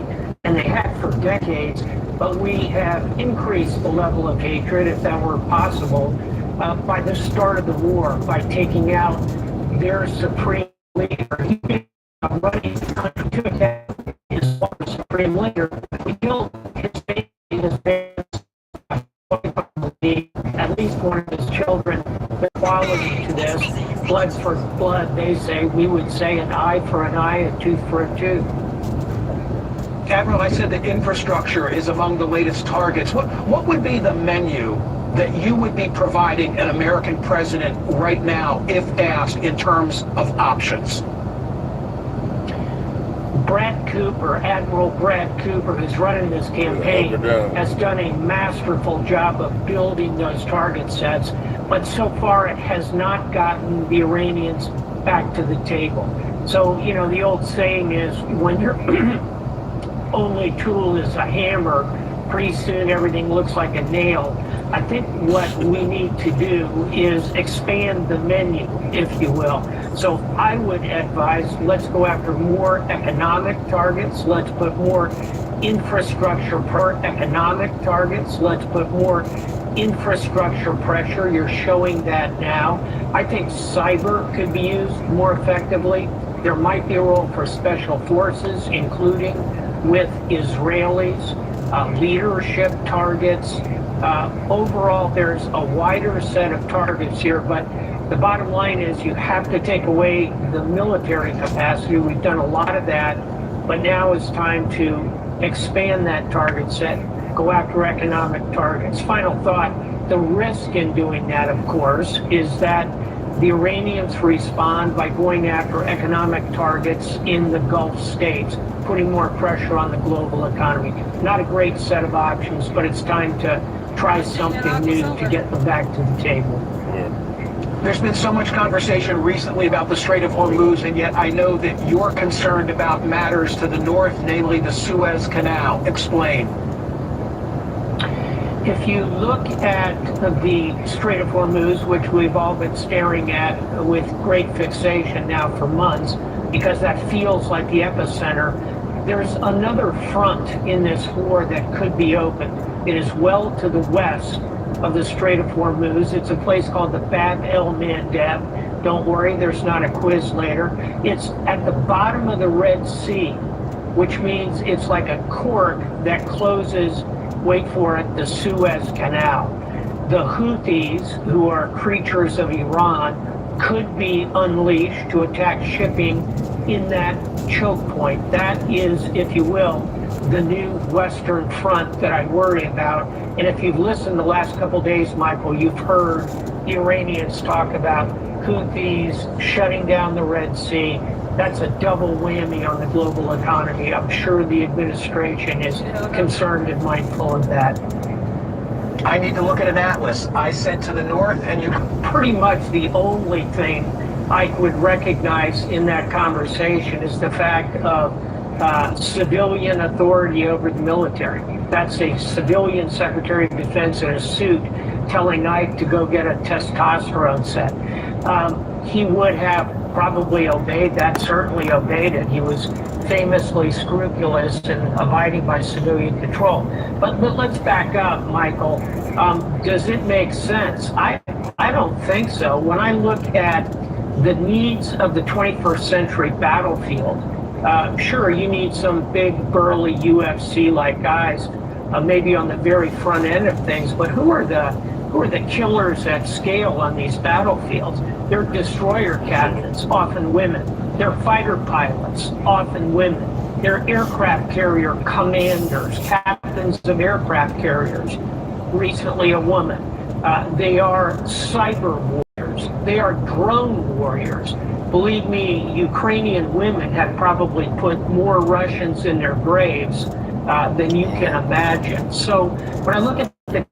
And they had for decades, but we have increased the level of hatred, if that were possible, by the start of the war, by taking out their supreme leader. He running the country to attack his former supreme leader. We killed his baby, his parents, at least one of his children. The quality to this, blood for blood, they say. We would say an eye for an eye, a tooth for a tooth. Admiral, I said that infrastructure is among the latest targets. What would be the menu that you would be providing an American president right now, if asked, in terms of options? Brad Cooper, Admiral Brad Cooper, who's running this campaign, has done a masterful job of building those target sets, but so far it has not gotten the Iranians back to the table. So, you know, the old saying is, when your only tool is a hammer, pretty soon everything looks like a nail. I think what we need to do is expand the menu, if you will. So I would advise, let's go after more economic targets. Let's put more infrastructure per economic targets. Let's put more infrastructure pressure. You're showing that now. I think cyber could be used more effectively. There might be a role for special forces, including with Israelis, leadership targets. Overall, there's a wider set of targets here, but the bottom line is you have to take away the military capacity. We've done a lot of that, but now it's time to expand that target set, go after economic targets. Final thought, the risk in doing that, of course, is that the Iranians respond by going after economic targets in the Gulf states, putting more pressure on the global economy. Not a great set of options, but it's time to try something new to get them back to the table. There's been so much conversation recently about the Strait of Hormuz, and yet I know that you're concerned about matters to the north, namely the Suez Canal. Explain. If you look at the Strait of Hormuz, which we've all been staring at with great fixation now for months, because that feels like the epicenter, there's another front in this war that could be opened. It is well to the west of the Strait of Hormuz. It's a place called the Bab el-Mandeb. Don't worry, there's not a quiz later. It's at the bottom of the Red Sea, which means it's like a cork that closes, wait for it, the Suez Canal. The Houthis, who are creatures of Iran, could be unleashed to attack shipping in that choke point. That is, if you will, the new Western Front that I worry about. And if you've listened the last couple days, Michael, you've heard the Iranians talk about Houthis shutting down the Red Sea. That's a double whammy on the global economy. I'm sure the administration is concerned and mindful of that. I need to look at an atlas. I said to the north, and you... Pretty much the only thing I would recognize in that conversation is the fact of civilian authority over the military. That's a civilian Secretary of Defense in a suit telling Ike to go get a testosterone set. He would have probably obeyed that, certainly obeyed it. He was famously scrupulous and abiding by civilian control. But let's back up, Michael. Does it make sense? I don't think so. When I look at the needs of the 21st century battlefield, sure, you need some big, burly UFC-like guys, maybe on the very front end of things, but who are the killers at scale on these battlefields? They're destroyer captains, often women. They're fighter pilots, often women. They're aircraft carrier commanders, captains of aircraft carriers, recently a woman. They are cyber warriors. They are drone warriors. Believe me, Ukrainian women have probably put more Russians in their graves than you can imagine. So when I look at the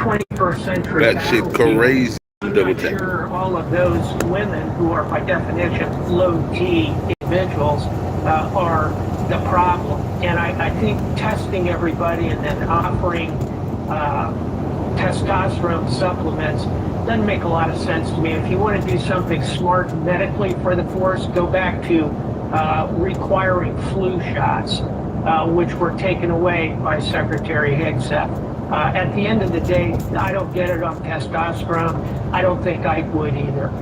21st century, that shit crazy. I'm not sure all of those women who are by definition low-T individuals are the problem. And I think testing everybody and then offering testosterone supplements doesn't make a lot of sense to me. If you want to do something smart medically for the force, go back to requiring flu shots, which were taken away by Secretary Hegseth. At the end of the day, I don't get it on testosterone. I don't think I would either.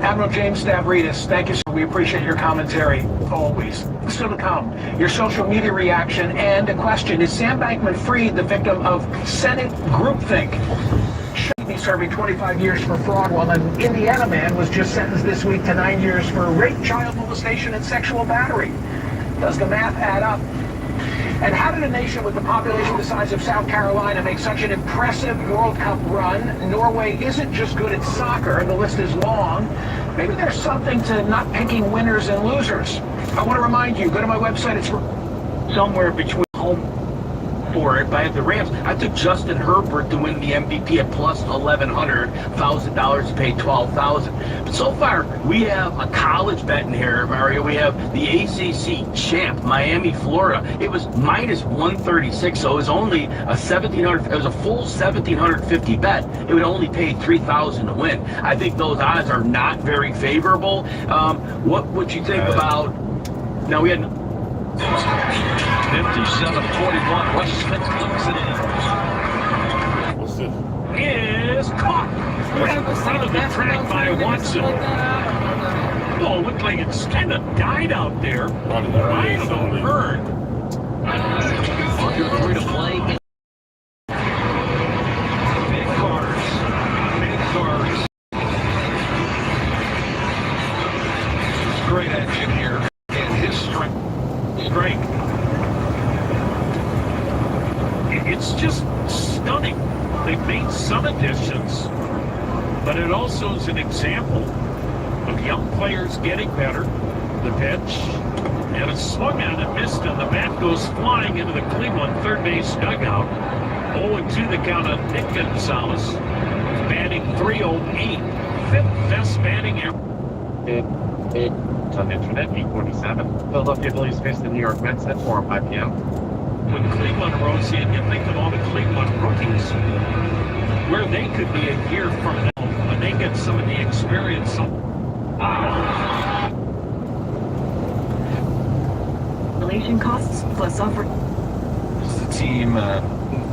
Admiral James Stavridis, thank you, sir. We appreciate your commentary always. Still to come, your social media reaction and a question. Is Sam Bankman-Fried the victim of Senate groupthink? Should be serving 25 years for fraud, while an Indiana man was just sentenced this week to 9 years for rape, child molestation, and sexual battery. Does the math add up? And how did a nation with the population the size of South Carolina make such an impressive World Cup run? Norway isn't just good at soccer, the list is long. Maybe there's something to not picking winners and losers. I want to remind you, go to my website, it's somewhere between home for it, but I have the Rams. I took Justin Herbert to win the MVP at plus $1,100, $1,000 to pay $12,000. But so far, we have a college bet in here, Mario. We have the ACC champ, Miami, Florida. It was minus 136, so it was only a $1,700. It was a full $1,750 bet. It would only pay $3,000 to win. I think those odds are not very favorable. What would you think about? Now we had. 57-41. Russ Smith looks it in. What's this? Is caught. Out of the track by Watson. Oh, looked like it's kind of died out there. Might have heard. Under 3 to play. Big cars. Big cars. Great action here. And his strength. Great. It's just stunning. They've made some additions, but it also is an example of young players getting better. The pitch, and it's swung on and missed, and the bat goes flying into the Cleveland third base dugout. 0-2 the count on Nick Gonzalez, batting .308, fifth best batting average. It's on the internet, 8:47. Philadelphia Phillies face the New York Mets at 4 or 5 p.m. When Cleveland rolls in, you think of all the Cleveland rookies, where they could be a year from now when they get some of the experience. Relation costs plus offer. This is a team,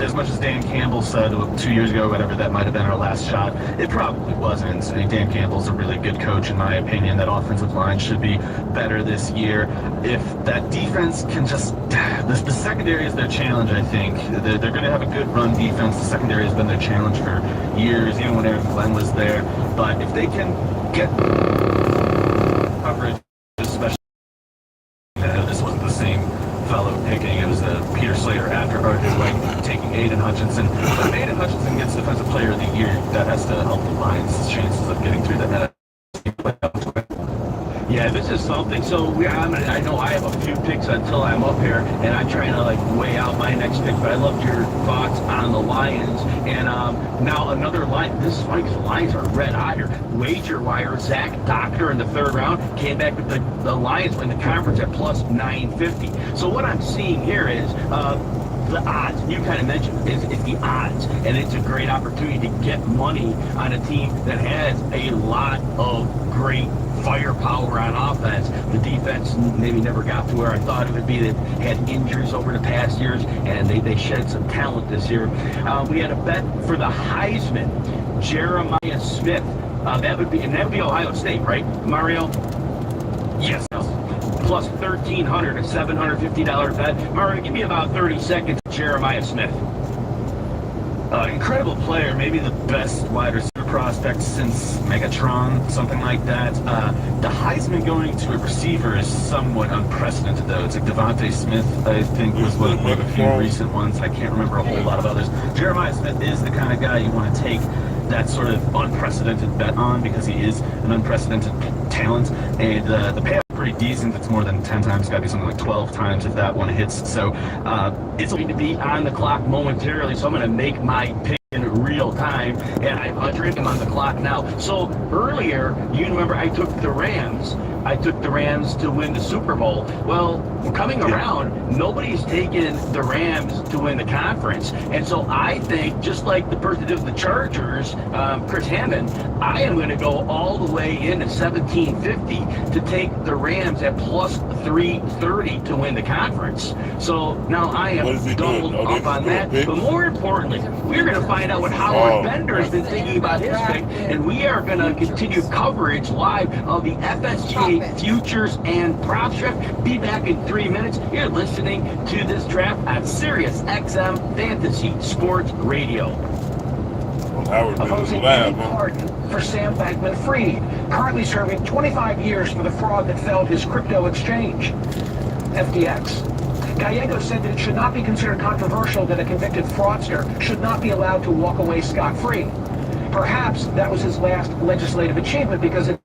as much as Dan Campbell said 2 years ago, whatever, that might have been our last shot, it probably wasn't. I mean, Dan Campbell's a really good coach, in my opinion. That offensive line should be better this year. If that defense can just... The secondary is their challenge, I think. They're going to have a good run defense. The secondary has been their challenge for years, even when Aaron Glenn was there. But if they can get coverage, especially... this wasn't the same fellow picking. It was Peter Slater after R.J. White taking Aiden Hutchinson. But if Aiden Hutchinson gets Defensive Player of the Year, that has to help the Lions' chances of getting through that. Yeah, this is something. So I know I have a few picks until I'm up here, and I'm trying to weigh out my next pick. But I loved your thoughts on the Lions. And now another line. This Vikes Lions are red hot here. Wager wire. Zach Doctor in the third round came back with the Lions in the conference at plus 950. So what I'm seeing here is. The odds, you kind of mentioned, is the odds. And it's a great opportunity to get money on a team that has a lot of great firepower on offense. The defense maybe never got to where I thought it would be. They had injuries over the past years, and they shed some talent this year. We had a bet for the Heisman, Jeremiah Smith. That would be Ohio State, right, Mario? Yes. Plus 1,300, a $750 bet. Mario, give me about 30 seconds. Jeremiah Smith. Incredible player, maybe the best wide receiver prospect since Megatron, something like that. The Heisman going to a receiver is somewhat unprecedented, though. It's like Devontae Smith, I think, was one of the few recent ones. I can't remember a whole lot of others. Jeremiah Smith is the kind of guy you want to take that sort of unprecedented bet on, because he is an unprecedented talent, and the payout is pretty decent. It's more than 10 times. It's got to be something like 12 times if that one hits. So it's going to be on the clock momentarily, so I'm going to make my pick. in real time, and I'm drinking on the clock now. So earlier, you remember I took the Rams to win the Super Bowl. Well, coming around, nobody's taken the Rams to win the conference. And so I think, just like the person did with the Chargers, Chris Hammond, I am going to go all the way into 1750 to take the Rams at plus 330 to win the conference. So now I am doubled up on that. But more importantly, we're going to find out what Howard Bender has been thinking about his pick, and we are going to continue coverage live of the FSGA Futures and Prop Draft. Be back in 3 minutes. You're listening to this draft on Sirius XM Fantasy Sports Radio. Opposing any pardon for Sam Bankman-Fried, currently serving 25 years for the fraud that felled his crypto exchange, FTX. Gallegos said that it should not be considered controversial that a convicted fraudster should not be allowed to walk away scot-free. Perhaps that was his last legislative achievement because of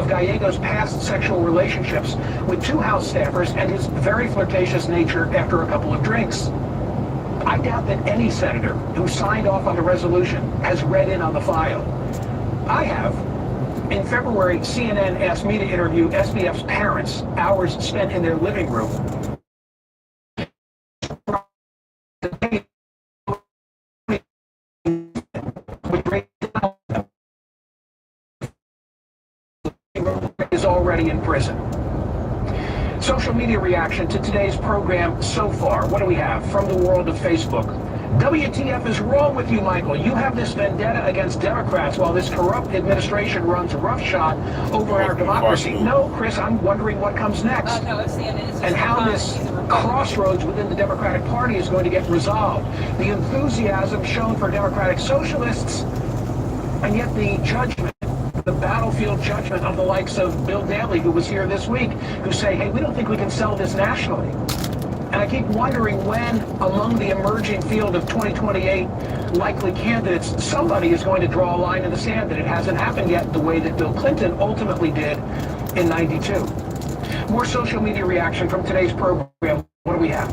Gallegos' past sexual relationships with 2 House staffers and his very flirtatious nature after a couple of drinks. I doubt that any senator who signed off on the resolution has read in on the file. I have. In February, CNN asked me to interview SBF's parents, hours spent in their living room. Is already in prison. Social media reaction to today's program so far. What do we have from the world of Facebook? WTF is wrong with you, Michael? You have this vendetta against Democrats while this corrupt administration runs roughshod over our democracy. No, Chris, I'm wondering what comes next. And how this crossroads within the Democratic Party is going to get resolved. The enthusiasm shown for Democratic socialists, and yet the judgment, the battlefield judgment of the likes of Bill Daley, who was here this week, who say, hey, we don't think we can sell this nationally. And I keep wondering when, among the emerging field of 2028 likely candidates, somebody is going to draw a line in the sand, that it hasn't happened yet the way that Bill Clinton ultimately did in '92. More social media reaction from today's program. What do we have?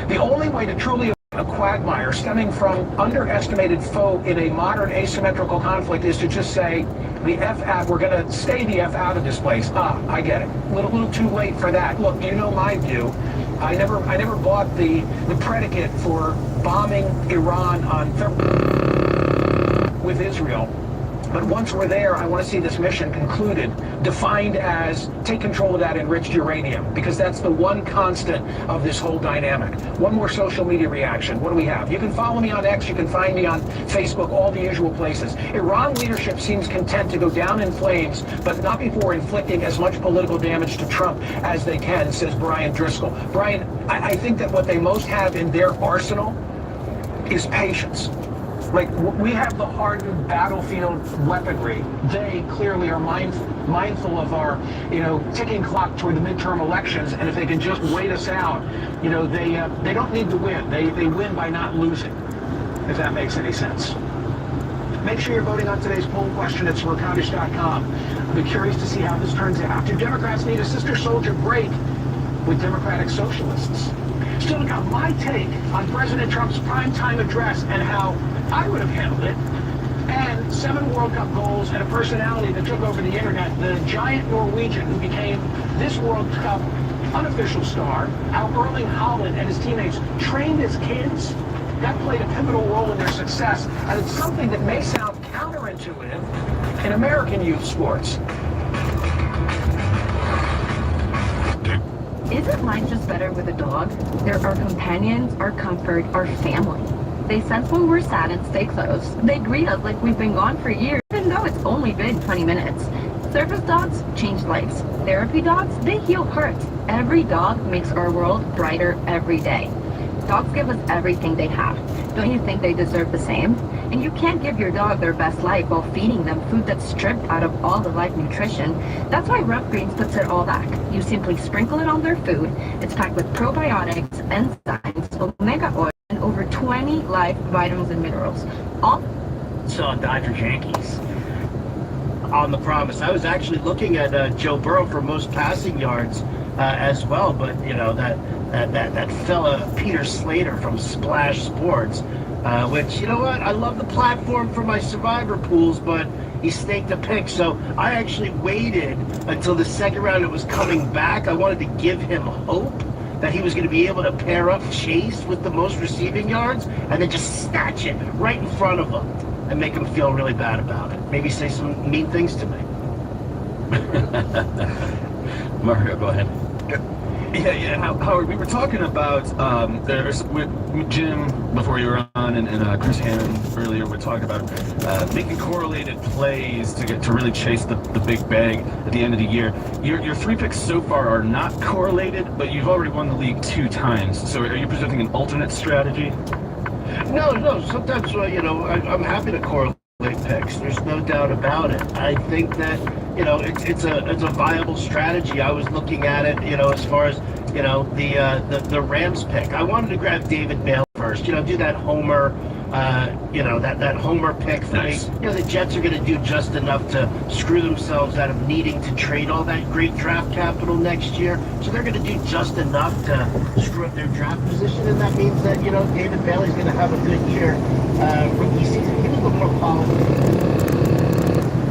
The only way to truly a quagmire stemming from underestimated foe in a modern asymmetrical conflict is to just say, the F out, we're going to stay the F out of this place. I get it. A little too late for that. Look, you know my view. I never bought the predicate for bombing Iran on with Israel. But once we're there, I want to see this mission concluded, defined as take control of that enriched uranium, because that's the one constant of this whole dynamic. One more social media reaction. What do we have? You can follow me on X. You can find me on Facebook, all the usual places. Iran leadership seems content to go down in flames, but not before inflicting as much political damage to Trump as they can, says Brian Driscoll. Brian, I think that what they most have in their arsenal is patience. Like, we have the hardened battlefield weaponry. They clearly are mindful of our, ticking clock toward the midterm elections, and if they can just wait us out, they don't need to win. They win by not losing, if that makes any sense. Make sure you're voting on today's poll question at swercottage.com. I'll be curious to see how this turns out. Do Democrats need a sister soldier break with Democratic socialists? Still got my take on President Trump's primetime address and how I would have handled it, and 7 World Cup goals and a personality that took over the internet, the giant Norwegian who became this World Cup unofficial star, how Erling Haaland and his teammates trained his kids. That played a pivotal role in their success, and it's something that may sound counterintuitive in American youth sports. Isn't life just better with a dog? They're our companions, our comfort, our family. They sense when we're sad and stay close. They greet us like we've been gone for years, even though it's only been 20 minutes. Service dogs change lives. Therapy dogs, they heal hurts. Every dog makes our world brighter every day. Dogs give us everything they have. Don't you think they deserve the same? And you can't give your dog their best life while feeding them food that's stripped out of all the life nutrition. That's why Rough Greens puts it all back. You simply sprinkle it on their food. It's packed with probiotics, enzymes, omega oil, and over 20 life vitamins and minerals. All saw Dodgers Yankees on the promise. I was actually looking at Joe Burrow for most passing yards as well, but that that fella Peter Slater from Splash Sports, which, you know what, I love the platform for my survivor pools, but he staked a pick, so I actually waited until the second round it was coming back. I wanted to give him hope that he was going to be able to pair up Chase with the most receiving yards and then just snatch it right in front of him and make him feel really bad about it. Maybe say some mean things to me. Mario, go ahead. Yeah, Howard, we were talking about, with Jim before you were on, and Chris Hammond earlier, we're talking about making correlated plays to really chase the big bag at the end of the year. Your 3 picks so far are not correlated, but you've already won the league 2 times. So are you presenting an alternate strategy? No, sometimes, I'm happy to correlate picks. There's no doubt about it. I think that, it's a viable strategy. I was looking at it, as far as, the Rams pick. I wanted to grab David Bale first, do that homer, that homer pick for me. The Jets are going to do just enough to screw themselves out of needing to trade all that great draft capital next year. So they're going to do just enough to screw up their draft position, and that means that, David Bailey's going to have a good year. Rookie season, he was a little more qualified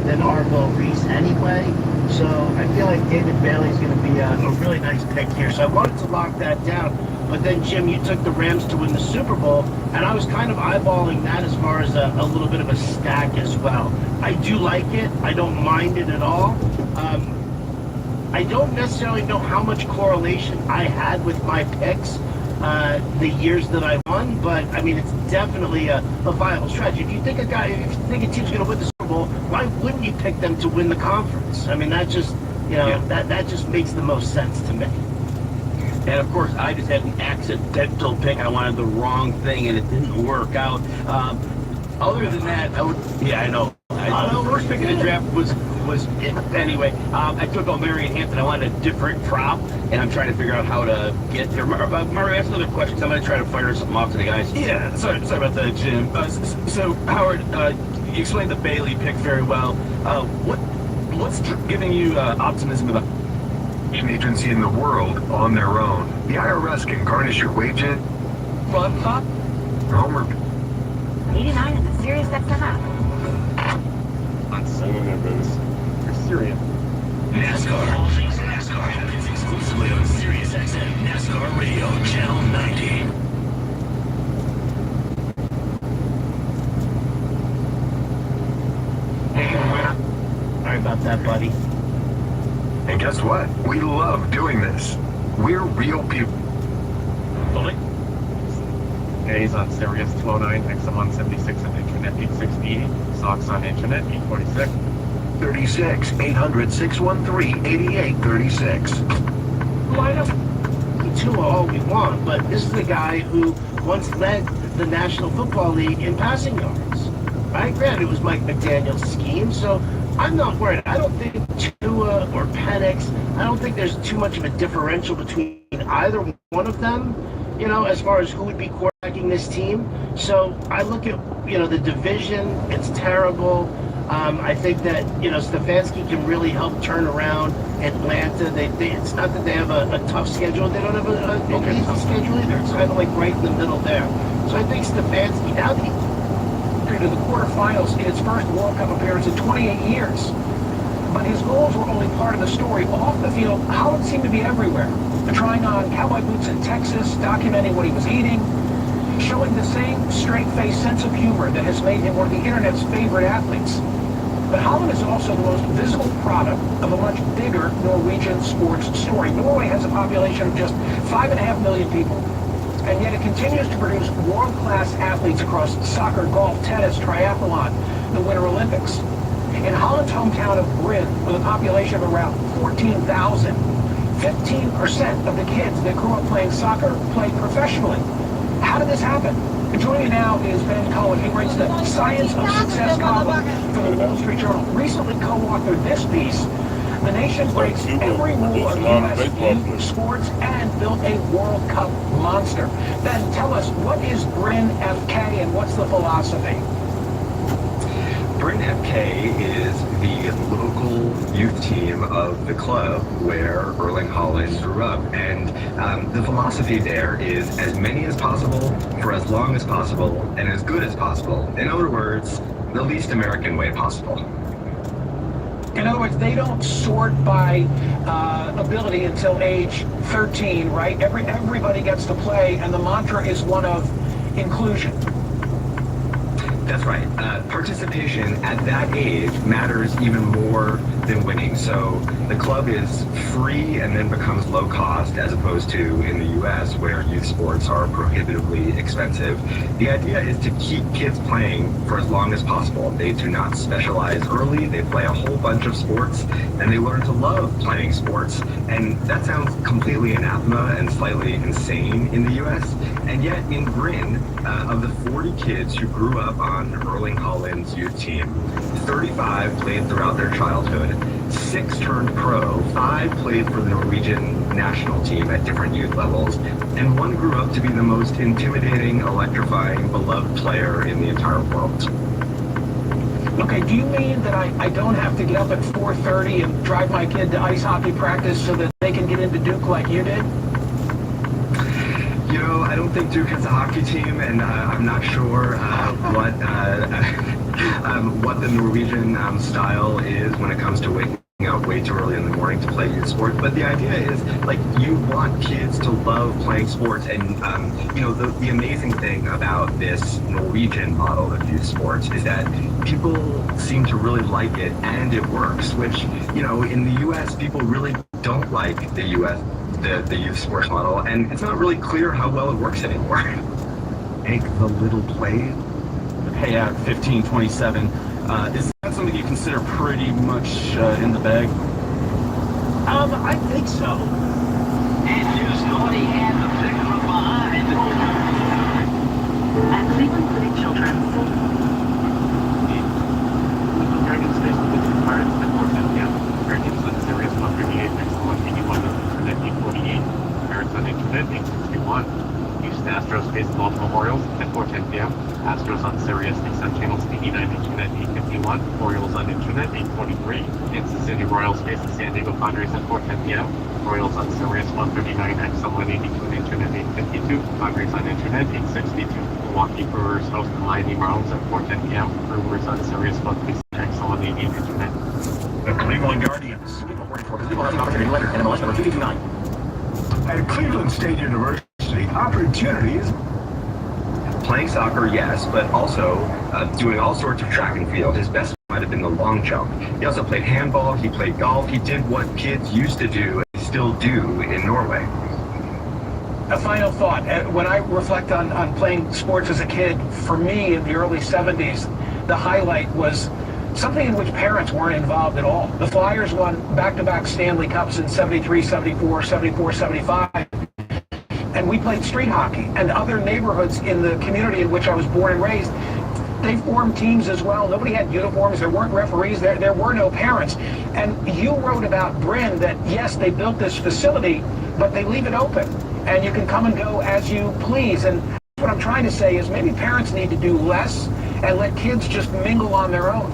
than Arvo Reese anyway. So I feel like David Bailey's going to be a really nice pick here. So I wanted to lock that down. But then, Jim, you took the Rams to win the Super Bowl, and I was kind of eyeballing that as far as a little bit of a stack as well. I do like it. I don't mind it at all. I don't necessarily know how much correlation I had with my picks the years that I won, but I mean, it's definitely a viable strategy. If you think a team's going to win the Super Bowl, why wouldn't you pick them to win the conference? I mean, that just, that just makes the most sense to me. And of course, I just had an accidental pick. I wanted the wrong thing, and it didn't work out. Other than that, I know. The worst pick of the draft was it. Anyway, I took O'Marion Hampton. I wanted a different prop, and I'm trying to figure out how to get there. Mario, ask another question. I'm going to try to fire something off to the guys. Yeah, sorry about that, Jim. So, Howard, you explained the Bailey pick very well. What's giving you optimism about an agency in the world on their own? The IRS can garnish your wages. What, Pop? Homer. 89 is a serious XM app. You're serious. NASCAR. All things NASCAR happens exclusively on Sirius XM NASCAR Radio, Channel 90. Sorry about that, buddy. And guess what? We love doing this. We're real people. A's on Sirius 209, XM on 76, and Internet 860, Sox on Internet 846. 36 800 613 8836. Line up 2 all we want, but this is the guy who once led the National Football League in passing yards. Right? Granted, it was Mike McDaniel's scheme, so I'm not worried. I don't think Tua or Penix, I don't think there's too much of a differential between either one of them, as far as who would be quarterbacking this team. So I look at, the division, it's terrible. I think that, Stefanski can really help turn around Atlanta. It's not that they have a tough schedule. They don't have an easy schedule either. It's kind of like right in the middle there. So I think Stefanski, now that he to the quarterfinals in its first World Cup appearance in 28 years. But his goals were only part of the story. Off the field, Howard seemed to be everywhere. Trying on cowboy boots in Texas, documenting what he was eating, showing the same straight-faced sense of humor that has made him one of the internet's favorite athletes. But Holland is also the most visible product of a much bigger Norwegian sports story. Norway has a population of just 5.5 million people, and yet it continues to produce world-class athletes across soccer, golf, tennis, triathlon, the Winter Olympics. In Holland's hometown of Bryn, with a population of around 14,000, 15% of the kids that grew up playing soccer played professionally. How did this happen? Joining me now is Ben Cohen. He writes the Science of Success column for the Wall Street Journal. Recently co-authored this piece. The nation breaks every rule of U.S. youth sports and built a World Cup monster. Ben, tell us, what is Bryn FK and what's the philosophy? Bryn FK is the local youth team of the club where Erling Haaland grew up. And the philosophy there is as many as possible, for as long as possible, and as good as possible. In other words, the least American way possible. In other words, they don't sort by ability until age 13, right? Everybody gets to play, and the mantra is one of inclusion. That's right. Participation at that age matters even more than winning. So the club is free and then becomes low cost, as opposed to in the U.S. where youth sports are prohibitively expensive. The idea is to keep kids playing for as long as possible. They do not specialize early. They play a whole bunch of sports, and they learn to love playing sports. And that sounds completely anathema and slightly insane in the U.S. And yet in Bryn, of the 40 kids who grew up on Erling Haaland's youth team, 35 played throughout their childhood, 6 turned pro, 5 played for the Norwegian national team at different youth levels, and 1 grew up to be the most intimidating, electrifying, beloved player in the entire world. Okay, do you mean that I don't have to get up at 4:30 and drive my kid to ice hockey practice so that they can get into Duke like you did? You know, I don't think Duke has a hockey team, and I'm not sure what the Norwegian style is when it comes to waking up way too early in the morning to play youth sports. But the idea is, like, you want kids to love playing sports, and you know, the amazing thing about this Norwegian model of youth sports is that people seem to really like it, and it works. Which, you know, in the U.S., people really don't like the youth sports model, and it's not really clear how well it works anymore. Make the little play, pay out 15-27. Is that something you consider pretty much in the bag? I think so. And just naughty and the pick from behind. At Cleveland Clinic Children's. Dragons faced with the two Pirates at 4:10 p.m. Dragons on Series 138 next 181 Internet 848. Pirates on Internet 861. Houston Astros face the Baltimore Orioles at 4:10 p.m. Astros on Sirius XM channels 89 Internet 851. Orioles on Internet 843. Kansas City Royals face the San Diego Padres at 4:10 p.m. Royals on Sirius 139 XM 182 Internet 852. Padres on Internet 862. Milwaukee Brewers host the Miami Marlins at 4:10 p.m. Brewers on Sirius 136 XM 188 Internet. The Cleveland Guardians. People have an opportunity letter, NMLS number 2229. At Cleveland State University, opportunities. Playing soccer, yes, but also doing all sorts of track and field. His best might have been the long jump. He also played handball, he played golf, he did what kids used to do and still do in Norway. A final thought. When I reflect on playing sports as a kid, for me in the early 70s, the highlight was something in which parents weren't involved at all. The Flyers won back-to-back Stanley Cups in 73, 74, 74, 75. And we played street hockey, and other neighborhoods in the community in which I was born and raised, they formed teams as well. Nobody had uniforms, there weren't referees, there were no parents. And you wrote about Bryn that, yes, they built this facility, but they leave it open, and you can come and go as you please. And what I'm trying to say is maybe parents need to do less and let kids just mingle on their own.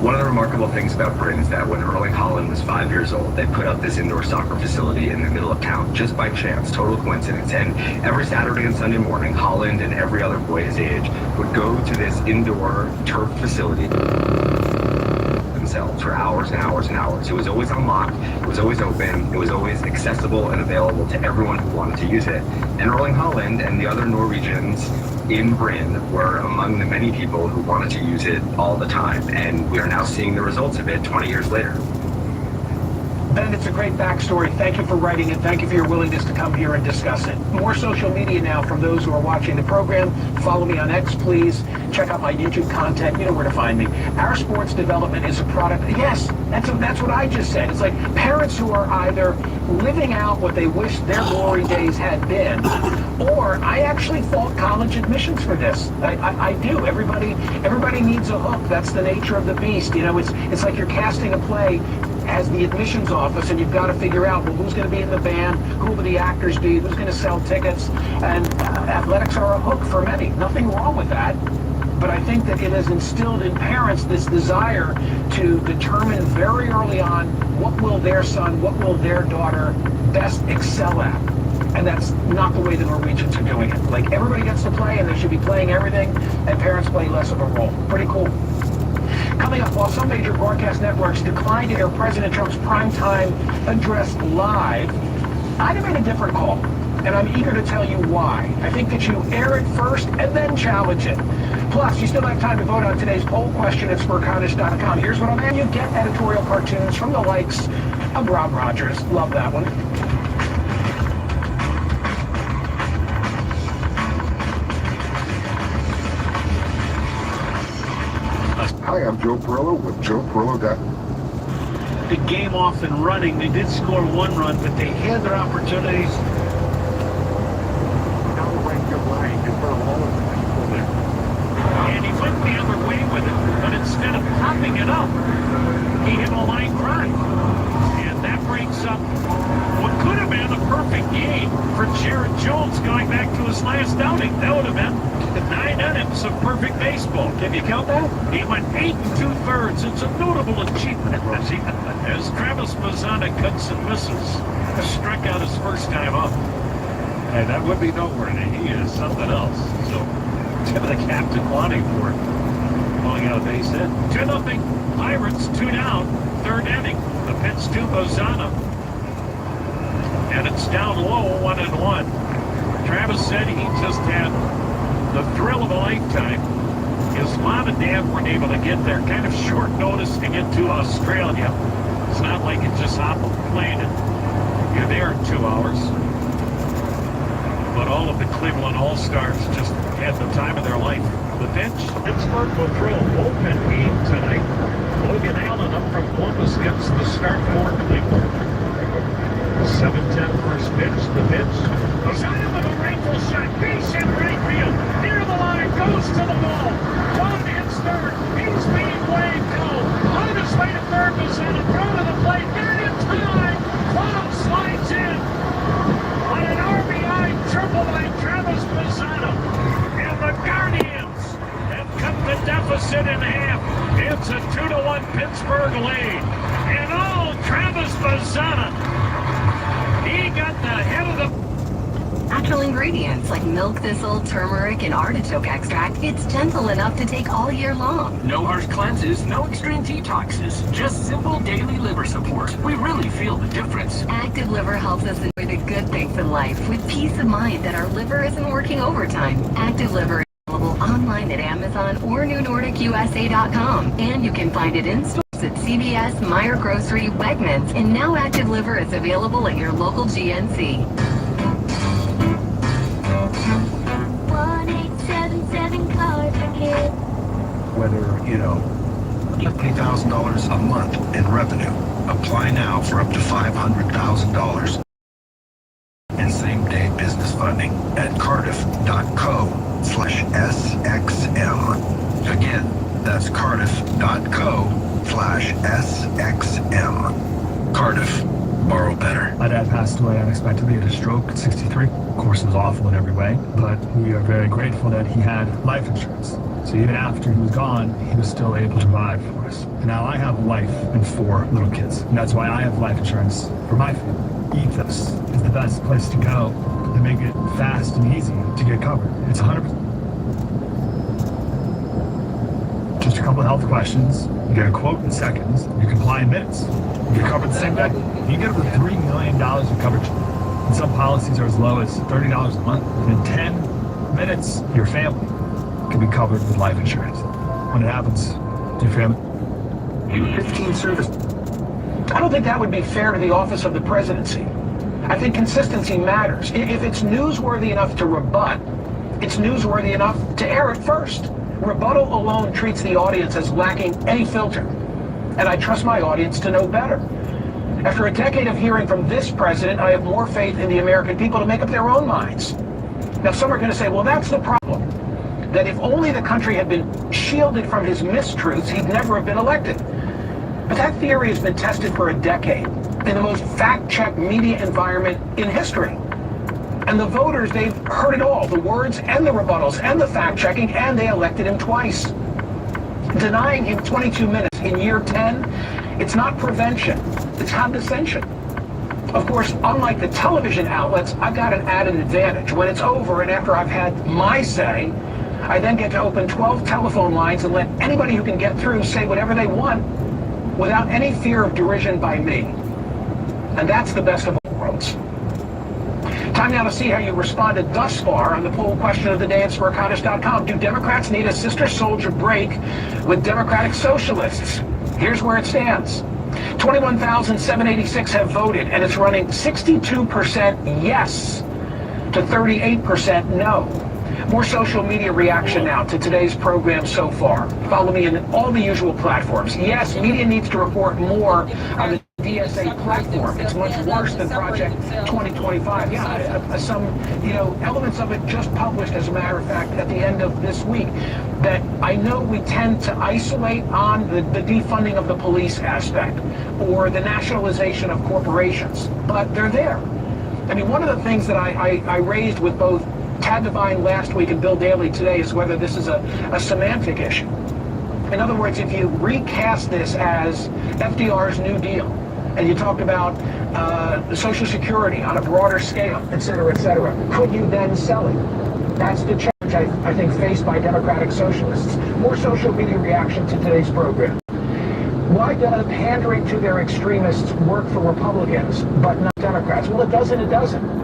One of the remarkable things about Bryn is that when Erling Haaland was 5 years old, they put up this indoor soccer facility in the middle of town, just by chance, total coincidence. And every Saturday and Sunday morning, Haaland and every other boy his age would go to this indoor turf facility themselves for hours and hours and hours. It was always unlocked, it was always open, it was always accessible and available to everyone who wanted to use it. And Erling Haaland and the other Norwegians in Bryn were among the many people who wanted to use it all the time, and we are now seeing the results of it 20 years later. Ben, it's a great backstory. Thank you for writing it. Thank you for your willingness to come here and discuss it. More social media now from those who are watching the program. Follow me on X, please. Check out my YouTube content. You know where to find me. Our sports development is a product. Yes, that's what I just said. It's like parents who are either living out what they wish their glory days had been, or I actually fault college admissions for this. I do. Everybody needs a hook. That's the nature of the beast. You know, it's like you're casting a play as the admissions office, and you've got to figure out, well, who's going to be in the band, who will the actors be, who's going to sell tickets, and athletics are a hook for many. Nothing wrong with that. but I think that it has instilled in parents this desire to determine very early on what will their son, what will their daughter best excel at. And that's not the way the Norwegians are doing it. Like, everybody gets to play, and they should be playing everything, and parents play less of a role. Pretty cool. Coming up, while some major broadcast networks declined to air President Trump's primetime address live, I'd have made a different call, and I'm eager to tell you why. I think that you air it first and then challenge it. Plus, you still have time to vote on today's poll question at SmirkHonest.com. Here's what I'm at. You get editorial cartoons from the likes of Rob Rogers. Love that one. Hi, I'm Joe Perillo with JoePerillo.com. The game off and running. They did score one run, but they had their opportunities. And he went the other way with it, but instead of popping it up, he hit a line drive. And that brings up what could have been a perfect game for Jared Jones going back to his last outing. That would have been 9 innings of perfect baseball. Can you count that? He went 8 2/3. It's a notable achievement, Rosie. As Travis Mazzana cuts and misses, struck out his first time up. And that would be noteworthy. He is something else. So, tip of the captain wanting for it. Pulling out a base hit. 2-0. Pirates 2 down. Third inning. The pitch to Mazzana. And it's down low, 1-1. Travis said he just had the thrill of a lifetime. His mom and dad weren't able to get there. Kind of short notice to get to Australia. It's not like it just hop a plane and you're there in 2 hours. But all of the Cleveland All-Stars just had the time of their life. The pitch, Pittsburgh will throw a bullpen game tonight. Logan Allen up from Columbus gets the start for Cleveland. 7-10 first pitch, the pitch. He's on him with a rifle shot. Base hit right field. Near the line, goes to the wall. One hits third. He's being waved go. On his way to third, was in front of the plate. Not in time. Bob slides in. On an RBI triple by Travis Mazzana. And the Guardians have cut the deficit in half. It's a 2-1 Pittsburgh lead. And Travis Mazzana. He got the head of the... Natural ingredients like milk thistle, turmeric, and artichoke extract. It's gentle enough to take all year long. No harsh cleanses, no extreme detoxes, just simple daily liver support. We really feel the difference. Active Liver helps us enjoy the good things in life with peace of mind that our liver isn't working overtime. Active Liver is available online at Amazon or NewNordicUSA.com, and you can find it in stores at CVS, Meijer Grocery, Wegmans, and now Active Liver is available at your local GNC. 1877 card for kids. Whether, $50,000 a month in revenue. Apply now for up to $500,000 in same-day business funding at cardiff.co/SXM. Again, that's cardiff.co/SXM. Cardiff, borrow better. My dad passed away unexpectedly at a stroke at 63. Of course, it was awful in every way, but we are very grateful that he had life insurance. So even after he was gone, he was still able to provide for us. And now I have a wife and 4 little kids, and that's why I have life insurance for my family. Ethos is the best place to go to make it fast and easy to get covered. It's 100%. Just a couple of health questions. You get a quote in seconds. You comply in minutes. You're covered the same day. You get up to $3 million in coverage. And some policies are as low as $30 a month. And in 10 minutes, your family can be covered with life insurance. When it happens to your family. 15 service. I don't think that would be fair to the office of the presidency. I think consistency matters. If it's newsworthy enough to rebut, it's newsworthy enough to air it first. Rebuttal alone treats the audience as lacking any filter. And I trust my audience to know better. After a decade of hearing from this president, I have more faith in the American people to make up their own minds. Now, some are going to say, well, that's the problem. That if only the country had been shielded from his mistruths, he'd never have been elected. But that theory has been tested for a decade in the most fact-checked media environment in history. And the voters, they've heard it all, the words and the rebuttals and the fact-checking, and they elected him twice. Denying him 22 minutes in year 10, it's not prevention, it's condescension. Of course, unlike the television outlets, I've got an added advantage. When it's over and after I've had my say, I then get to open 12 telephone lines and let anybody who can get through say whatever they want without any fear of derision by me. And that's the best of all worlds. Time now to see how you responded thus far on the poll question of the day at Smircottish.com. Do Democrats need a sister soldier break with Democratic Socialists? Here's where it stands. 21,786 have voted, and it's running 62% yes to 38% no. More social media reaction now to today's program so far. Follow me in all the usual platforms. Yes, media needs to report more on the DSA platform. It's much worse than Project 2025. Yeah, some, elements of it just published, as a matter of fact, at the end of this week, that I know we tend to isolate on the defunding of the police aspect or the nationalization of corporations, but they're there. I mean, one of the things that I raised with both Tad Devine last week and Bill Daley today is whether this is a semantic issue. In other words, if you recast this as FDR's New Deal, and you talked about the Social Security on a broader scale, et cetera, could you then sell it? That's the challenge, I think, faced by Democratic Socialists. More social media reaction to today's program. Why does pandering to their extremists work for Republicans, but not Democrats? Well, it does and it doesn't.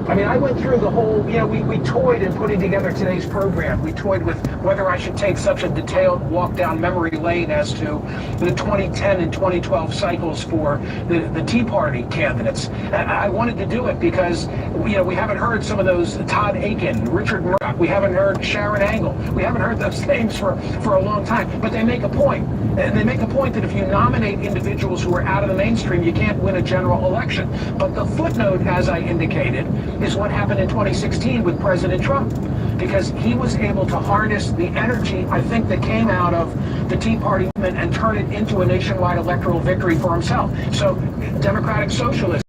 I mean, I went through the whole, we toyed in putting together today's program. We toyed with whether I should take such a detailed walk down memory lane as to the 2010 and 2012 cycles for the Tea Party candidates. I wanted to do it because, we haven't heard some of those Todd Aiken, Richard Murdoch. We haven't heard Sharon Angle. We haven't heard those names for a long time. But they make a point. And they make a point that if you nominate individuals who are out of the mainstream, you can't win a general election. But the footnote, as I indicated, is what happened in 2016 with President Trump, because he was able to harness the energy, I think, that came out of the Tea Party movement and turn it into a nationwide electoral victory for himself. So, Democratic Socialism,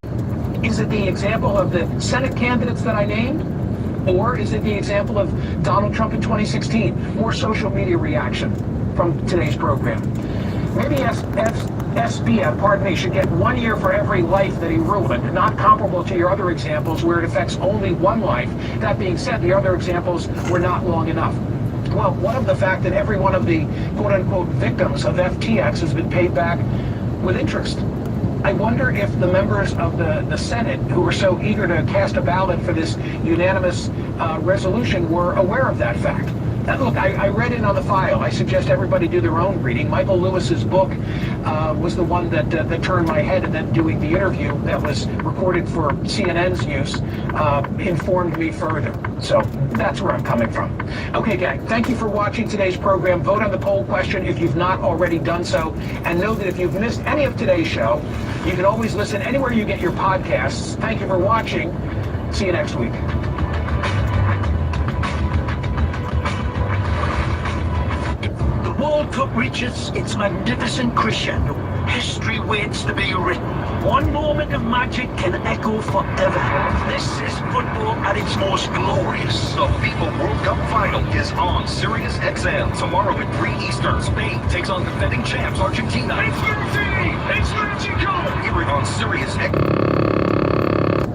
is it the example of the Senate candidates that I named? Or is it the example of Donald Trump in 2016? More social media reaction from today's program. Maybe SBF, should get 1 year for every life that he ruined, not comparable to your other examples where it affects only one life. That being said, the other examples were not long enough. Well, what of the fact that every one of the quote-unquote victims of FTX has been paid back with interest? I wonder if the members of the Senate who were so eager to cast a ballot for this unanimous resolution were aware of that fact. Look, I read it on the file. I suggest everybody do their own reading. Michael Lewis's book was the one that turned my head, and then doing the interview that was recorded for CNN's use informed me further. So that's where I'm coming from. Okay, gang, thank you for watching today's program. Vote on the poll question if you've not already done so. And know that if you've missed any of today's show, you can always listen anywhere you get your podcasts. Thank you for watching. See you next week. The World Cup reaches its magnificent crescendo. History waits to be written. One moment of magic can echo forever. This is football at its most glorious. The FIFA World Cup final is on Sirius XM tomorrow at 3 Eastern. Spain takes on defending champs Argentina. It's Mexico! Here on Sirius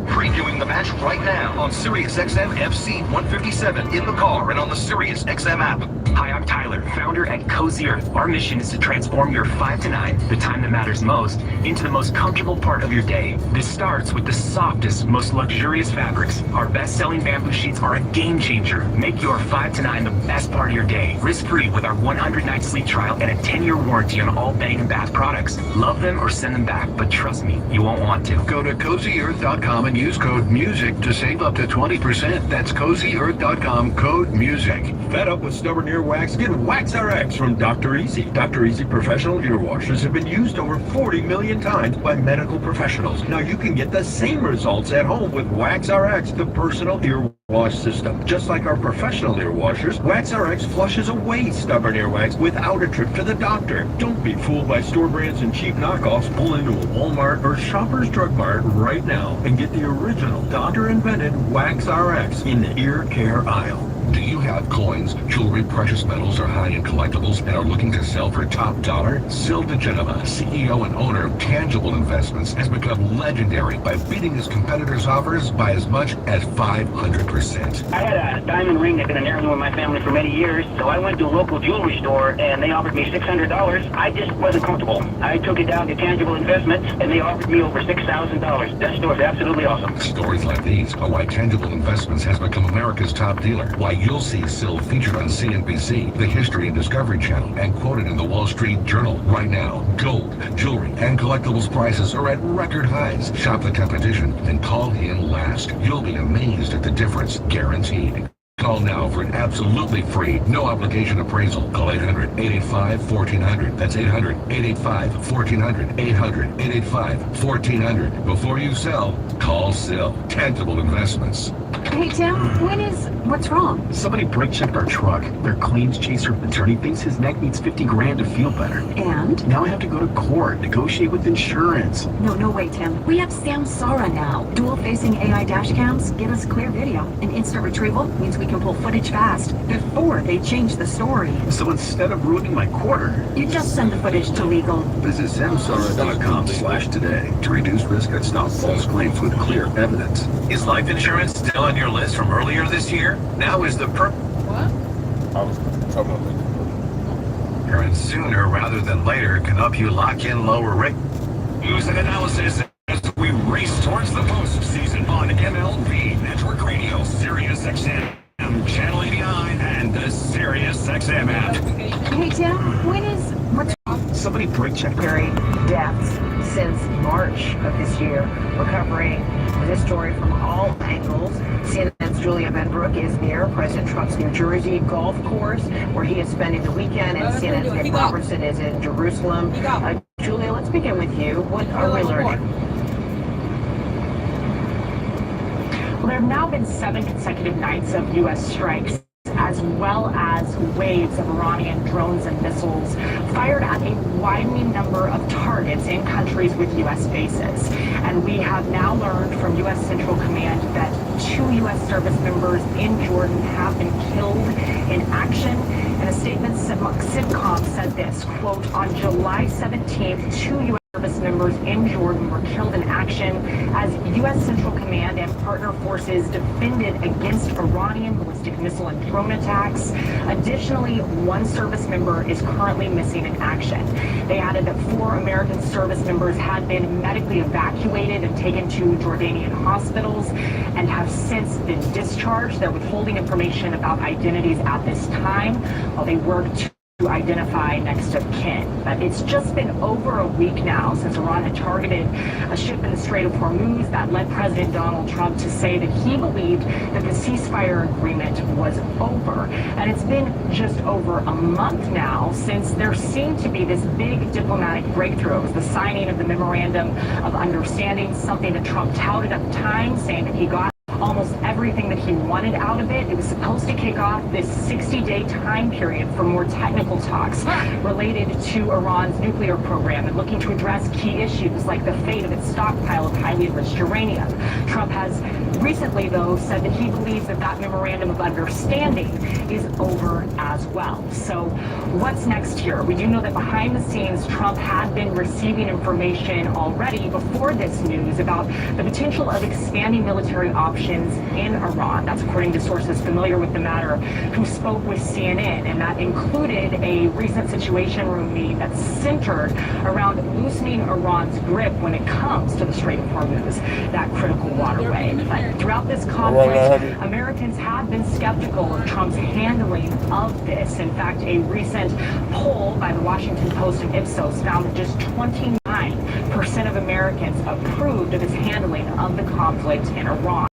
previewing the match right now on Sirius XM FC 157 in the car and on the Sirius XM app. Hi, I'm Tyler, founder at Cozy Earth. Our mission is to transform your 5 to 9, the time that matters most, into the most comfortable part of your day. This starts with the softest, most luxurious fabrics. Our best-selling bamboo sheets are a game changer. Make your 5 to 9 the best part of your day. Risk-free with our 100-night sleep trial and a 10-year warranty on all bedding and bath products. Love them or send them back, but trust me, you won't want to. Go to CozyEarth.com and use code MUSIC to save up to 20%. That's CozyEarth.com, code MUSIC. Fed up with stubborn earwax? Get Wax RX from Dr. Easy. Dr. Easy professional ear washers have been used over 40 million times by medical professionals. Now you can get the same results at home with Wax RX, the personal ear wash system. Just like our professional ear washers, WaxRx flushes away stubborn earwax without a trip to the doctor. Don't be fooled by store brands and cheap knockoffs. Pull into a Walmart or Shoppers Drug Mart right now and get the original doctor-invented WaxRx in the ear care aisle. Do you have coins, jewelry, precious metals, or high-end collectibles and are looking to sell for top dollar? Sil DeGenova, CEO and owner of Tangible Investments, has become legendary by beating his competitors' offers by as much as 500%. I had a diamond ring that's been an heirloom in my family for many years, so I went to a local jewelry store and they offered me $600. I just wasn't comfortable. I took it down to Tangible Investments and they offered me over $6,000. That store is absolutely awesome. Stories like these are why Tangible Investments has become America's top dealer. Why you'll see Sil featured on CNBC, the History and Discovery Channel, and quoted in the Wall Street Journal. Right now, gold, jewelry, and collectibles prices are at record highs. Shop the competition and call in last. You'll be amazed at the difference, guaranteed. Call now for an absolutely free, no obligation appraisal. Call 800-885-1400. That's 800-885-1400. 800-885-1400. Before you sell, call Sil. Tangible Investments. Hey, Tim, what's wrong? Somebody brake checked our truck. Their claims chaser attorney thinks his neck needs $50,000 to feel better. And? Now I have to go to court, negotiate with insurance. No way, Tim. We have Samsara now. Dual-facing AI dash cams give us clear video, and instant retrieval means we can pull footage fast before they change the story. So instead of ruining my quarter, you just send the footage to legal. Visit samsara.com/today to reduce risk and stop false claims with clear evidence. Is life insurance still on your list from earlier this year? Now is the Insurance sooner rather than later can help you lock in lower rate. News and analysis as we race towards the postseason on MLB Network Radio, Sirius XM, Channel 89, and the Sirius XM app. Hey, Tim, what's wrong? Somebody brake checked deaths since March of this year. We're covering this story from all angles. CNN's Julia Benbrook is near President Trump's New Jersey golf course, where he is spending the weekend, and CNN's Nick Robertson is in Jerusalem. Julia, let's begin with you. What are we learning? Well, there have now been 7 consecutive nights of U.S. strikes, as well as waves of Iranian drones and missiles fired at a widening number of targets in countries with U.S. bases. And we have now learned from U.S. Central Command that 2 U.S. service members in Jordan have been killed in action. In a statement, CINTCOM said this, quote, on July 17th, 2 U.S. service members in Jordan were killed in action as U.S. Central Command and partner forces defended against Iranian ballistic missile and drone attacks. Additionally, 1 service member is currently missing in action. They added that 4 American service members had been medically evacuated and taken to Jordanian hospitals and have since been discharged. They're withholding information about identities at this time while they work to identify next of kin. But it's just been over a week now since Iran had targeted a ship in the Strait of Hormuz that led President Donald Trump to say that he believed that the ceasefire agreement was over. And it's been just over a month now since there seemed to be this big diplomatic breakthrough. It was the signing of the Memorandum of Understanding, something that Trump touted at the time, saying that he got almost everything that he wanted out of it. It was supposed to kick off this 60-day time period for more technical talks related to Iran's nuclear program and looking to address key issues like the fate of its stockpile of highly enriched uranium. Trump has recently, though, said that he believes that that memorandum of understanding is over as well. So what's next here? We do know that behind the scenes, Trump had been receiving information already before this news about the potential of expanding military options in Iran. That's according to sources familiar with the matter who spoke with CNN, and that included a recent Situation Room meeting that's centered around loosening Iran's grip when it comes to the Strait of Hormuz, that critical waterway. But throughout this conflict, Americans have been skeptical of Trump's handling of this. In fact, a recent poll by the Washington Post and Ipsos found that just 29% of Americans approved of his handling of the conflict in Iran.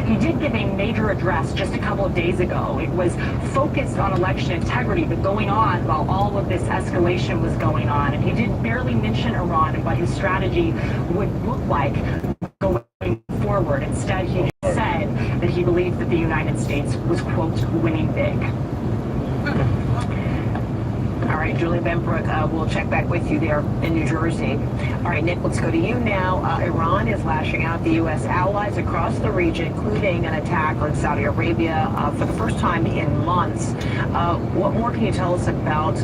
He did give a major address just a couple of days ago. It was focused on election integrity, but going on while all of this escalation was going on. And he did barely mention Iran and what his strategy would look like going forward. Instead, he said that he believed belief that the United States was, quote, winning big. All right, Julia Benbrook, we'll check back with you there in New Jersey. All right, Nick, let's go to you now. Iran is lashing out the U.S. allies across the region, including an attack on Saudi Arabia for the first time in months. What more can you tell us about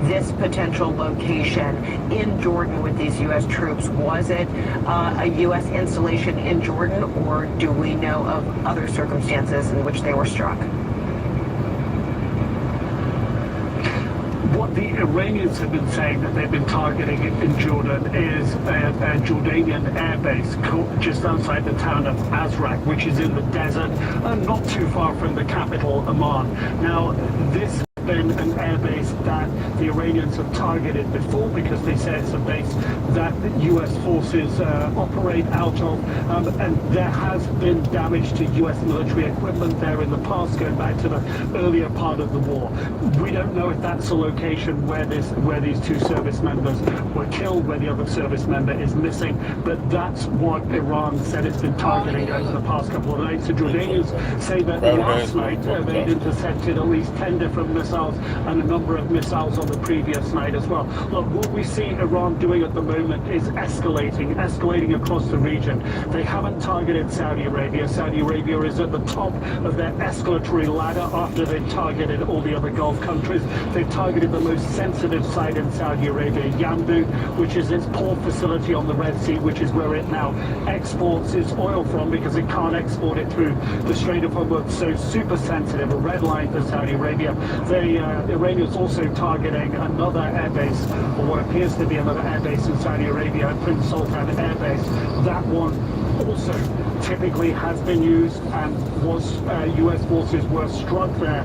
this potential location in Jordan with these U.S. troops? Was it a U.S. installation in Jordan, or do we know of other circumstances in which they were struck? What the Iranians have been saying that they've been targeting in Jordan is a Jordanian airbase just outside the town of Azraq, which is in the desert, not too far from the capital, Amman. Now, this has been an airbase that the Iranians have targeted before because they say it's a base that U.S. forces operate out of, and there has been damage to U.S. military equipment there in the past, going back to the earlier part of the war. We don't know if that's a location where these two service members were killed, where the other service member is missing, but that's what Iran said it's been targeting over the past couple of nights. The Jordanians say that last night they'd intercepted at least 10 different missiles and a number of missiles on the previous night as well. Look, what we see Iran doing at the moment is escalating across the region. They haven't targeted Saudi Arabia. Saudi Arabia is at the top of their escalatory ladder after they've targeted all the other Gulf countries. They've targeted the most sensitive site in Saudi Arabia, Yanbu, which is its port facility on the Red Sea, which is where it now exports its oil from because it can't export it through the Strait of Hormuz. So super sensitive, a red line for Saudi Arabia. The Iranians also targeting another airbase, or what appears to be another airbase in Saudi Arabia, Prince Sultan Air Base. That one also typically has been used and was U.S. forces were struck there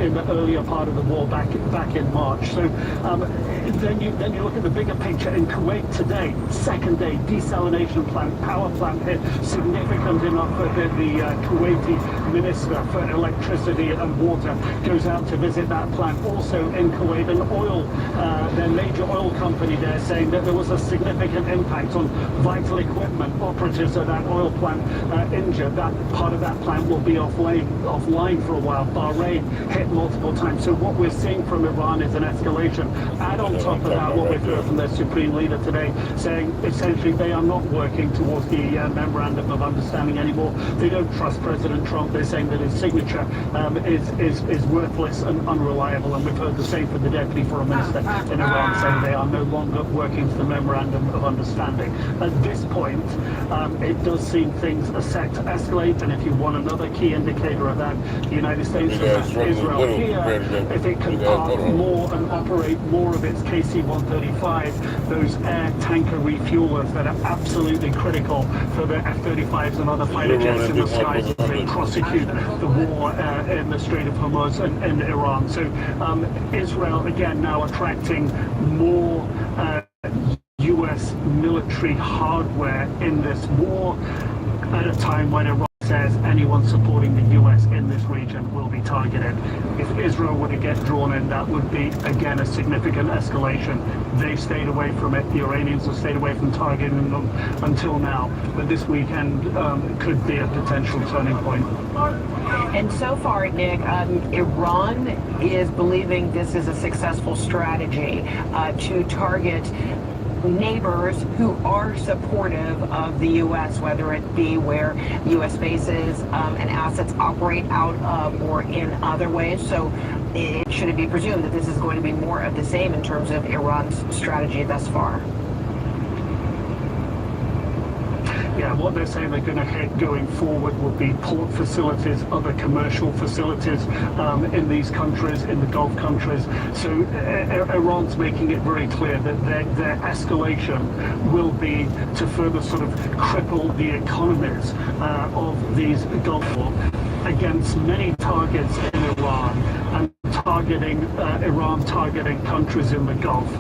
in the earlier part of the war back in March. So then you look at the bigger picture in Kuwait today. Second day, desalination plant, power plant hit, significant enough that the Kuwaiti minister for electricity and water goes out to visit that plant. Also in Kuwait, an oil, their major oil company there, saying that there was a significant impact on vital equipment. Operatives at that oil plant injured. That part of that plant will be offline for a while. Bahrain hit multiple times. So what we're seeing from Iran is an escalation. Add on top of that what we've heard from their supreme leader today, saying essentially they are not working towards the memorandum of understanding anymore. They don't trust President Trump. They're saying that his signature is worthless and unreliable. And we've heard the same from the deputy foreign minister in Iran, saying they are no longer working to the memorandum of understanding. At this point, it does seem things are set to escalate, and if you want another key indicator of that, the United States has Israel here, if it can park more and operate more of its KC-135, those air tanker refuelers that are absolutely critical for the F-35s and other fighter jets in the skies as they prosecute the war in the Strait of Hormuz and Iran. So Israel, again, now attracting more U.S. military hardware in this war at a time when Iran says anyone supporting the U.S. in this region will be targeted. If Israel were to get drawn in, that would be, again, a significant escalation. They've stayed away from it. The Iranians have stayed away from targeting them until now. But this weekend could be a potential turning point. And so far, Nick, Iran is believing this is a successful strategy to target neighbors who are supportive of the U.S., whether it be where U.S. bases and assets operate out of or in other ways. So should it be presumed that this is going to be more of the same in terms of Iran's strategy thus far? Yeah, what they're saying they're going to hit going forward will be port facilities, other commercial facilities in these countries, in the Gulf countries. So Iran's making it very clear that their escalation will be to further sort of cripple the economies of these Gulf against many targets in Iran and Iran targeting countries in the Gulf.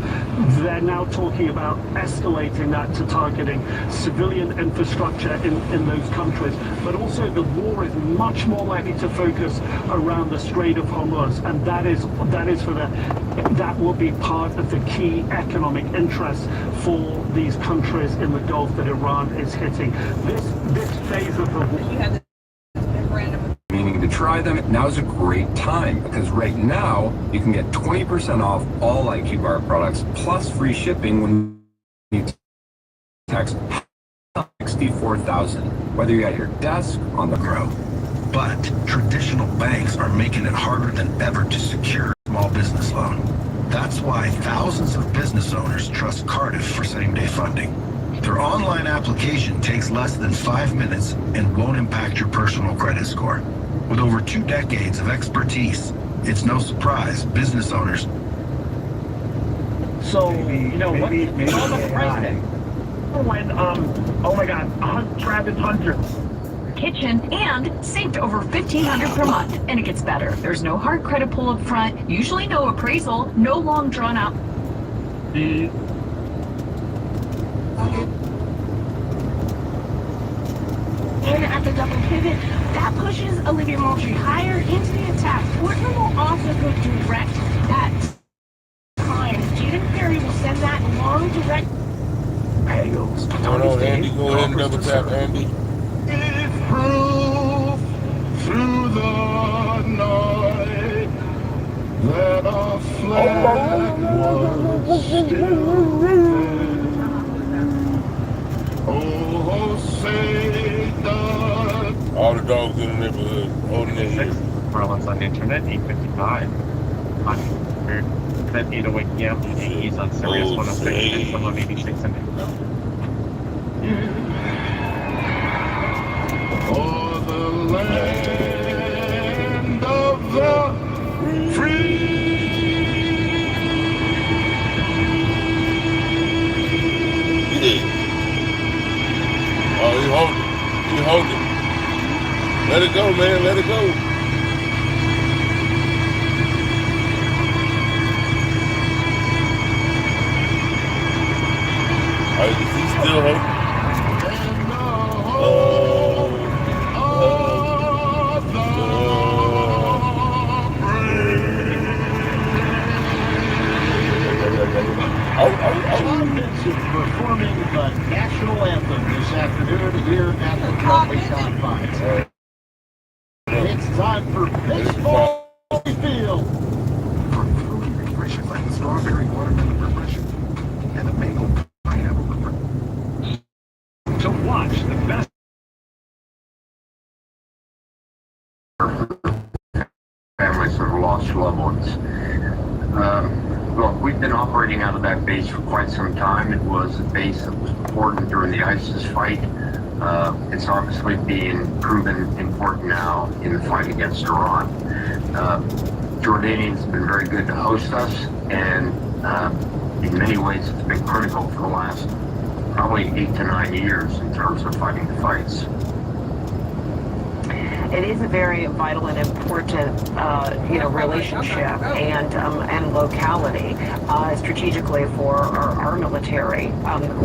They're now talking about escalating that to targeting civilian infrastructure in those countries, but also the war is much more likely to focus around the Strait of Hormuz, and that will be part of the key economic interests for these countries in the Gulf that Iran is hitting. This phase of the war. try them, now's a great time because right now you can get 20% off all IQ Bar products plus free shipping when you text 64,000, whether you're at your desk or on the grow. But traditional banks are making it harder than ever to secure a small business loan. That's why thousands of business owners trust Cardiff for same-day funding. Their online application takes less than 5 minutes and won't impact your personal credit score. With over 2 decades of expertise, it's no surprise business owners. So, you know, what's all the price tag? When, oh my God, Travis Hunter. Kitchen and saved over $1,500 per month. And it gets better. There's no hard credit pull up front, usually no appraisal, no long drawn out. And at the double pivot, that pushes Olivia Moultrie higher into the attack. Portman will also go direct at times. Jaden Perry will send that long direct. Pagels. Hold on, Andy. Go ahead and double tap, Andy. Proof through the night that our flag was still there. Oh, say that. All the dogs in the neighborhood holding their head. Marlins on the internet, 8:55. On at 8:08 p.m. AEs on Sirius 106 and some on 86 and For the land of the free. Oh, he holding. He holding. Let it go, man. Let it go. Is he still holding? Performing the national anthem this afternoon here at the Crocs Confines. It's time for baseball field. Fruity refreshing like the strawberry watermelon refreshing and the mango pineapple refreshing. To watch the best. Families that have lost loved ones. Look, we've been operating out of that base for quite some time. It was a base that was important during the ISIS fight. It's obviously being proven important now in the fight against Iran. Jordanians have been very good to host us, and in many ways it's been critical for the last probably 8 to 9 years in terms of fighting the fights. It is a very vital and important, relationship and locality strategically for our military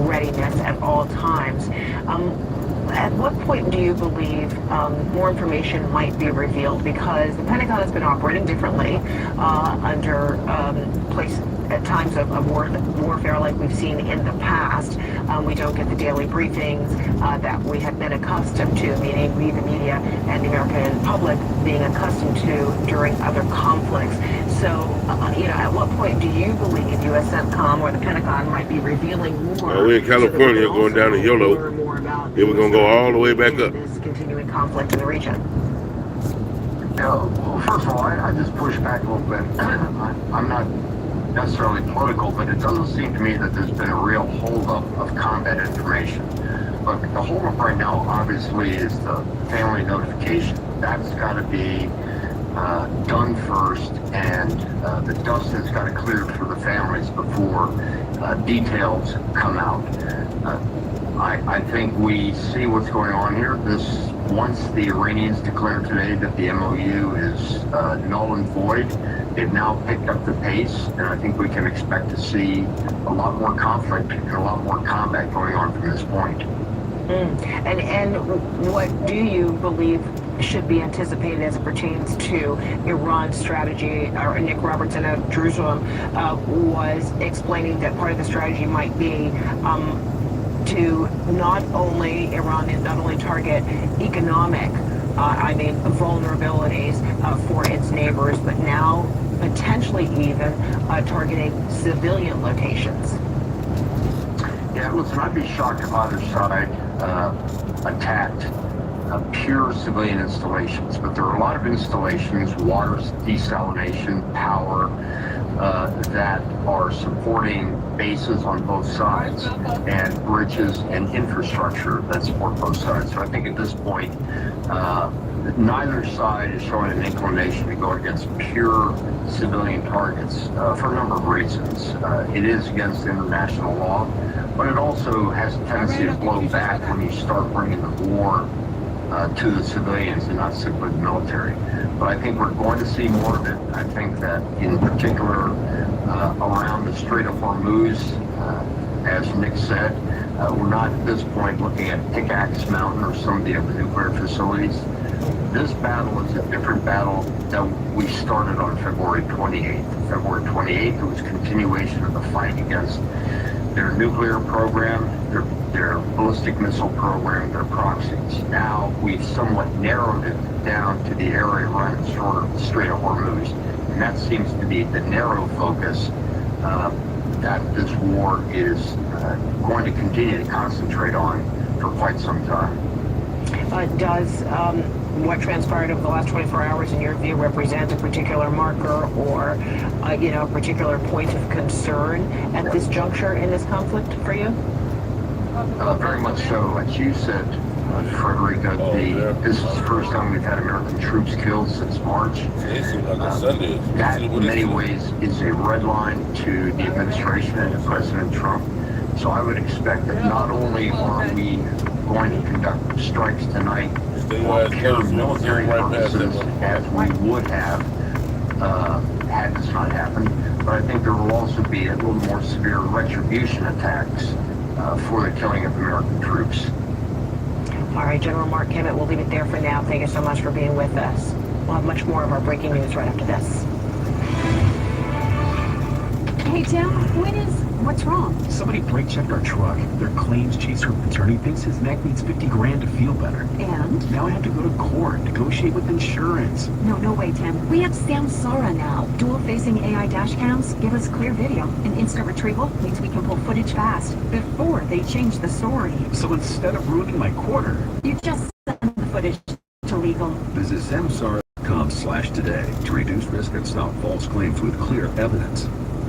readiness at all times. At what point do you believe more information might be revealed? Because the Pentagon has been operating differently under at times of warfare like we've seen in the past. We don't get the daily briefings that we have been accustomed to, meaning we, the media, and the American public being accustomed to during other conflicts. So, at what point do you believe U.S. CENTCOM or the Pentagon might be revealing more? We're in California, going down to YOLO. Then we're going to go all the way back up. This continuing conflict in the region. Well, first of all, I just push back a little bit. I'm not necessarily political, but it doesn't seem to me that there's been a real holdup of combat information. But the holdup right now, obviously, is the family notification. That's got to be done first, and the dust has got to clear for the families before details come out. I think we see what's going on here. Once the Iranians declare today that the MOU is null and void, they've now picked up the pace, and I think we can expect to see a lot more conflict and a lot more combat going on from this point. And what do you believe should be anticipated as it pertains to Iran's strategy? Nick Robertson of Jerusalem was explaining that part of the strategy might be to not only target economic vulnerabilities for its neighbors, but now potentially even targeting civilian locations. Yeah, listen, I'd be shocked if either side attacked pure civilian installations, but there are a lot of installations, water desalination, power, that are supporting bases on both sides and bridges and infrastructure that support both sides. So I think at this point, neither side is showing an inclination to go against pure civilian targets for a number of reasons. It is against international law, but it also has a tendency to blow back when you start bringing the war to the civilians and not simply the military. But I think we're going to see more of it. I think that in particular around the Strait of Hormuz, as Nick said, we're not at this point looking at Pickaxe Mountain or some of the other nuclear facilities. This battle is a different battle that we started on February 28th. February 28th, it was a continuation of the fight against their nuclear program, their ballistic missile program, their proxies. Now we've somewhat narrowed it down to the area around the Strait of Hormuz, and that seems to be the narrow focus that this war is going to continue to concentrate on for quite some time. Does what transpired over the last 24 hours, in your view, represent a particular marker or, a particular point of concern at this juncture in this conflict for you? Very much so. As you said, Frederica, this is the first time we've had American troops killed since March. That, in many ways, is a red line to the administration and to President Trump. So I would expect that not only are we going to conduct strikes tonight for pure military purposes, as we would have had this not happened, but I think there will also be a little more severe retribution attacks for the killing of American troops. All right, General Mark Kimmett, we'll leave it there for now. Thank you so much for being with us. We'll have much more of our breaking news right after this. Hey, Tim, what's wrong? Somebody brake checked our truck. Their claims chaser attorney thinks his neck needs $50 grand to feel better. And? Now I have to go to court, negotiate with insurance. No way, Tim. We have Samsara now. Dual-facing AI dash cams give us clear video, and instant retrieval means we can pull footage fast before they change the story. So instead of ruining my quarter, you just send the footage to legal. Visit samsara.com/today to reduce risk and stop false claims with clear evidence.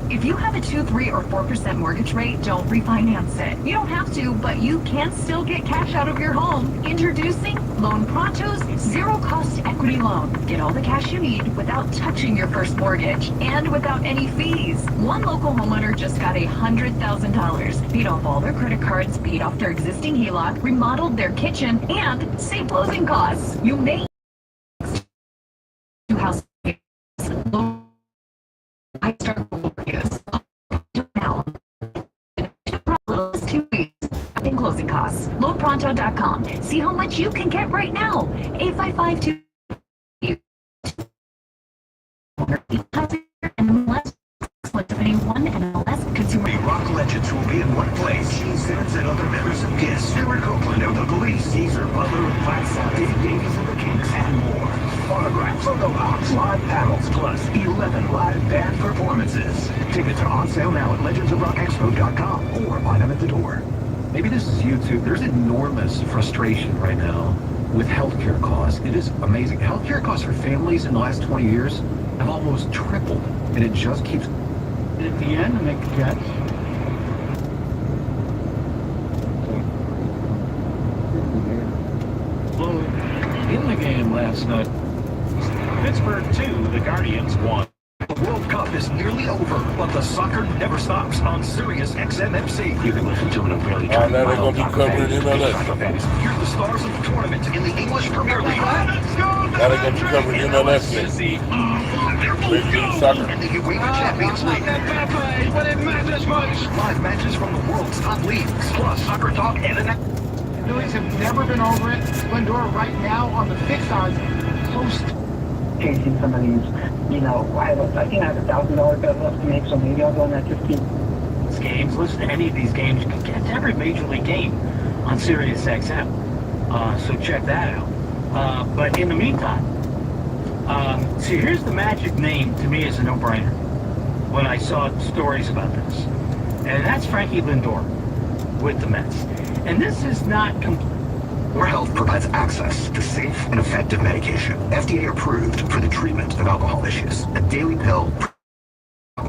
If you have a 2, 3, or 4% mortgage rate, don't refinance it. You don't have to, but you can still get cash out of your home. Introducing Loan Pronto's zero-cost equity loan. Get all the cash you need without touching your first mortgage and without any fees. One local homeowner just got $100,000, paid off all their credit cards, paid off their existing HELOC, remodeled their kitchen, and saved closing costs. You may do house I start now. 2 weeks in closing costs. LoanPronto.com. See how much you can get right now. 855-2 MLS. Anyone MLS consumer. The rock legends will be in one place. Gene Simmons and other members of Kiss. Stuart Copeland of the Police. Caesar Butler of Black Sabbath. Dave Davies of the Kinks. And more. Autographs, photo ops, live panels, plus 11 live band performances. Tickets are on sale now at legendsofrockexpo.com or buy them at the door. maybe this is YouTube. There's enormous frustration right now with healthcare costs. It is amazing. Healthcare costs for families in the last 20 years have almost tripled, and it just keeps. And at the end, I make a catch. Well, in the game last night, Pittsburgh 2, the Guardians 1. The World Cup is nearly over, but the soccer never stops on Sirius XM-MC. You can listen to it on barely 20 now they're going to be covering MLS. Hear the stars of the tournament in the English Premier League. Now they're going to be covering MLS. Major League Soccer. And the UEFA Champions League. Live matches from the world's top leagues, plus soccer talk and an... Phillies have never been over it. Lindor right now on the fixed odds post. Chasing some of these, I think I have $1,000 bet left to make, so maybe I'll go on that 15. These games, listen to any of these games. You can get every Major League game on Sirius XM. So check that out. But in the meantime, see, here's the magic name. To me, is a no-brainer when I saw stories about this, and that's Frankie Lindor with the Mets. And this is not complete. Our Health provides access to safe and effective medication, FDA approved for the treatment of alcohol issues. A daily pill,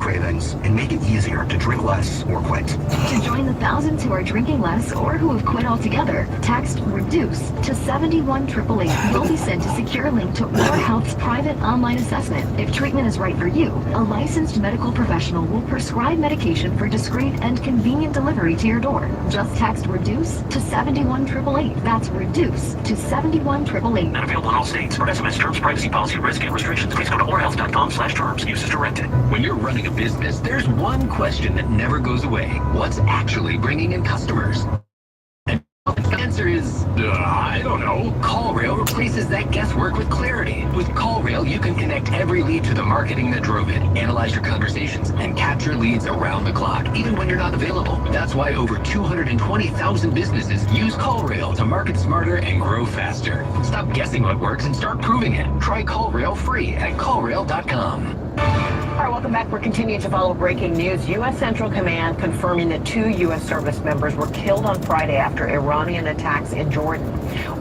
cravings, and make it easier to drink less or quit. To join the thousands who are drinking less or who have quit altogether, text REDUCE to 71888. You'll be sent a secure link to Our Health's private online assessment. If treatment is right for you, a licensed medical professional will prescribe medication for discreet and convenient delivery to your door. Just text REDUCE to 71888. That's REDUCE to 71888. Not available in all states. For SMS terms, privacy policy, risk, and restrictions, please go to ourhealth.com/terms. Use as directed. When you're running a business, there's one question that never goes away. What's actually bringing in customers? And the answer is, I don't know. CallRail replaces that guesswork with clarity. With CallRail, you can connect every lead to the marketing that drove it, analyze your conversations, and capture leads around the clock, even when you're not available. That's why over 220,000 businesses use CallRail to market smarter and grow faster. Stop guessing what works and start proving it. Try CallRail free at callrail.com. All right, welcome back. We're continuing to follow breaking news. U.S. Central Command confirming that 2 U.S. service members were killed on Friday after Iranian attacks in Jordan.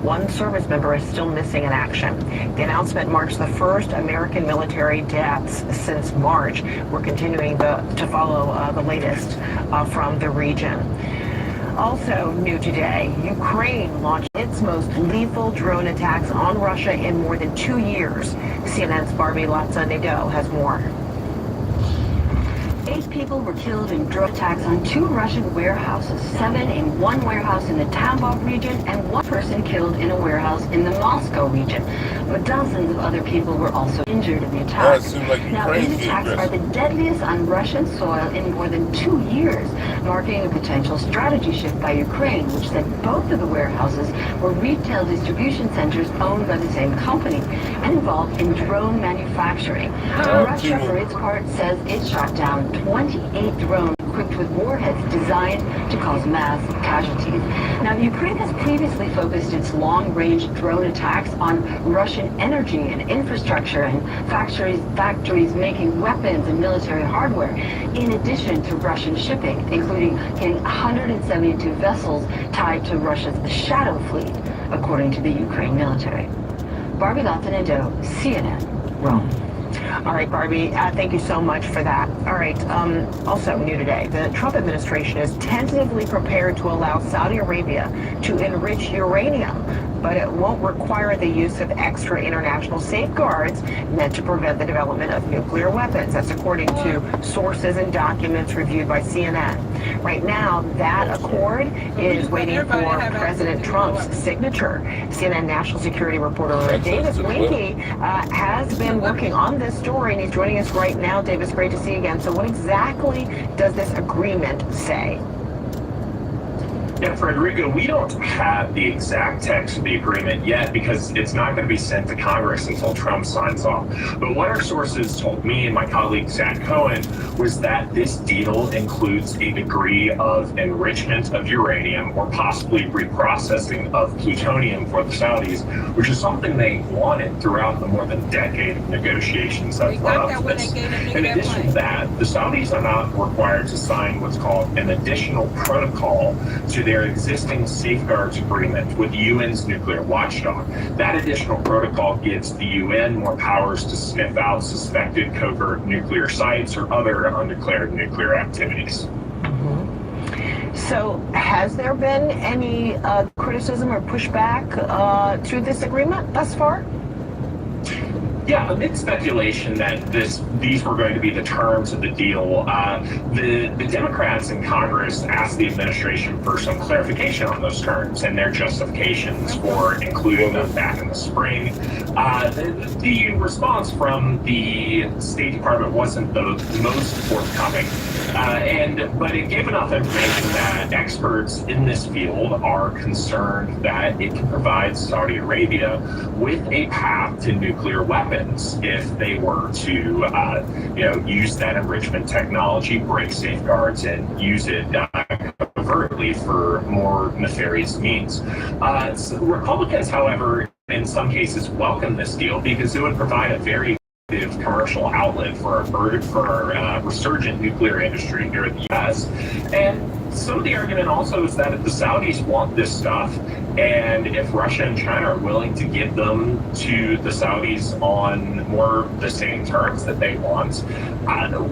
1 service member is still missing in action. The announcement marks the first American military deaths since March. We're continuing to follow the latest from the region. Also new today, Ukraine launched its most lethal drone attacks on Russia in more than 2 years. CNN's Barbie Latza-Nadeau has more. 8 people were killed in drone attacks on 2 Russian warehouses, 7 in 1 warehouse in the Tambov region, and 1 person killed in a warehouse in the Moscow region. But dozens of other people were also injured in the attacks. Now, these attacks are the deadliest on Russian soil in more than 2 years, marking a potential strategy shift by Ukraine, which said both of the warehouses were retail distribution centers owned by the same company and involved in drone manufacturing. Russia, for its part, says it shot down 28 drones equipped with warheads designed to cause mass casualties. Now, Ukraine has previously focused its long-range drone attacks on Russian energy and infrastructure and factories making weapons and military hardware, in addition to Russian shipping, including hitting 172 vessels tied to Russia's Shadow Fleet, according to the Ukraine military. Barbie Latza-Nadeau, CNN, Rome. All right, Barbie, thank you so much for that. All right, also new today, the Trump administration is tentatively prepared to allow Saudi Arabia to enrich uranium, but it won't require the use of extra international safeguards meant to prevent the development of nuclear weapons. That's according to sources and documents reviewed by CNN. Right now, that accord is waiting for President Trump's signature. CNN national security reporter Davis Winky has been working on this story, and he's joining us right now. Davis, great to see you again. So what exactly does this agreement say? Yeah, Frederica, we don't have the exact text of the agreement yet because it's not going to be sent to Congress until Trump signs off. But what our sources told me and my colleague Zach Cohen was that this deal includes a degree of enrichment of uranium or possibly reprocessing of plutonium for the Saudis, which is something they wanted throughout the more than decade of negotiations that led up to this. In addition to that, the Saudis are not required to sign what's called an additional protocol to their existing safeguards agreement with the UN's nuclear watchdog. That additional protocol gives the UN more powers to sniff out suspected covert nuclear sites or other undeclared nuclear activities. So has there been any criticism or pushback to this agreement thus far? Yeah, amid speculation that these were going to be the terms of the deal, the Democrats in Congress asked the administration for some clarification on those terms and their justifications for including them back in the spring. The response from the State Department wasn't the most forthcoming, but it gave enough information that experts in this field are concerned that it can provide Saudi Arabia with a path to nuclear weapons if they were to, use that enrichment technology, break safeguards, and use it covertly for more nefarious means. Republicans, however, in some cases welcome this deal because it would provide a very effective commercial outlet for our resurgent nuclear industry here in the U.S. And some of the argument also is that if the Saudis want this stuff, and if Russia and China are willing to give them to the Saudis on more the same terms that they want,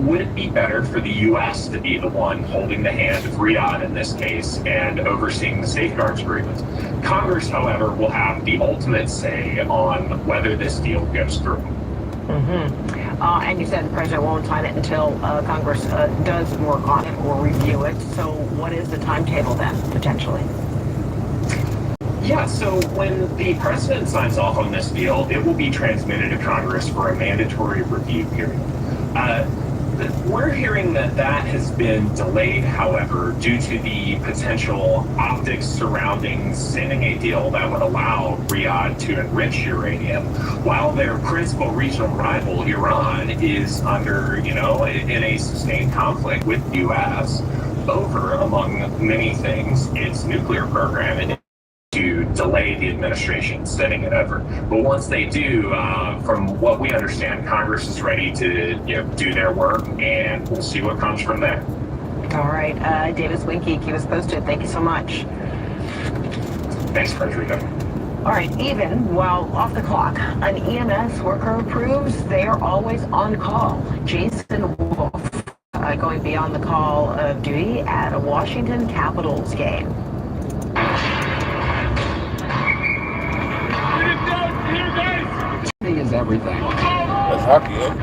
would it be better for the U.S. to be the one holding the hand of Riyadh in this case and overseeing the safeguards agreement? Congress, however, will have the ultimate say on whether this deal goes through. And you said the president won't sign it until Congress does work on it or review it. So what is the timetable then, potentially? Yeah, so when the president signs off on this deal, it will be transmitted to Congress for a mandatory review period. We're hearing that that has been delayed, however, due to the potential optics surrounding sending a deal that would allow Riyadh to enrich uranium, while their principal regional rival, Iran, is under, in a sustained conflict with the U.S. over, among many things, its nuclear program and to delay the administration sending it over. But once they do, from what we understand, Congress is ready to do their work, and we'll see what comes from there. All right, Davis Winky, keep us posted. Thank you so much. Thanks, Frederica. All right, even while off the clock, an EMS worker proves they are always on call. Jason Wolf, going beyond the call of duty at a Washington Capitals game. Is everything. That's hockey, eh?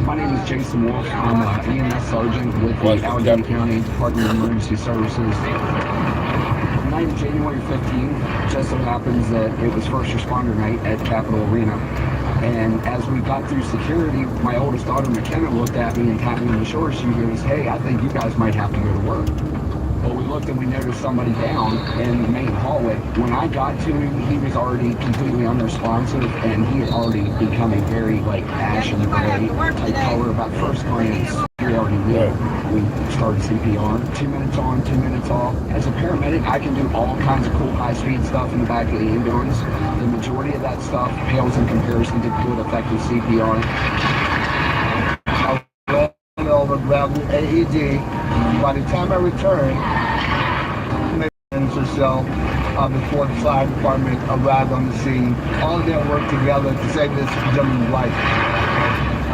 My name is Jason Wolf. I'm an EMS sergeant with the Allegheny County Department of Emergency Services. Night of January 15th, just so happens that it was first responder night at Capitol Arena. And as we got through security, my oldest daughter McKenna looked at me and tapped me on the shoulder. She goes, "Hey, I think you guys might have to go to work." Well, we looked and we noticed somebody down in the main hallway. When I got to him, he was already completely unresponsive, and he had already become a very, ashen gray type color. About first glance, we already knew. We started CPR. 2 minutes on, 2 minutes off. As a paramedic, I can do all kinds of cool high-speed stuff in the back of the ambulance. The majority of that stuff pales in comparison to good, effective CPR. I over, grabbed the AED. By the time I returned, minutes or so before the fire department arrived on the scene, all of them worked together to save this gentleman's life.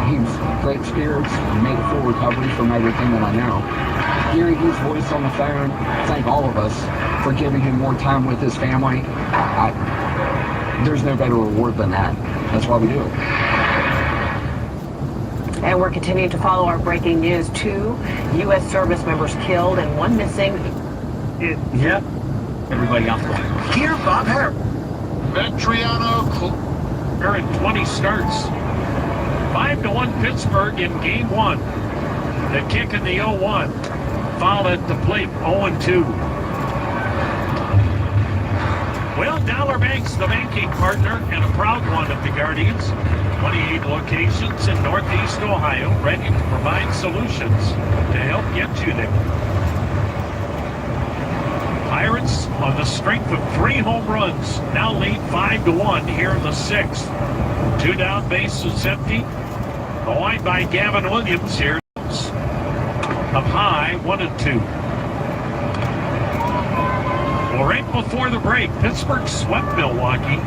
He was great spirits, made a full recovery from everything that I know. Hearing his voice on the phone, thank all of us for giving him more time with his family. There's no better reward than that. That's why we do it. And we're continuing to follow our breaking news. 2 U.S. service members killed and 1 missing. Yep. Everybody else. Here, Bob Herb. Vetriano. They're in 20 starts. 5-1 Pittsburgh in game 1. The kick in the 0-1. Foul at the plate, 0-2. Well, Dollar Bank's the banking partner and a proud one of the Guardians. 28 locations in Northeast Ohio, ready to provide solutions to help get you there. Pirates, on the strength of 3 home runs, now lead 5-1 here in the 6th. 2 down, bases empty. The line by Gavin Williams here. Up high, 1-2. Well, right before the break, Pittsburgh swept Milwaukee.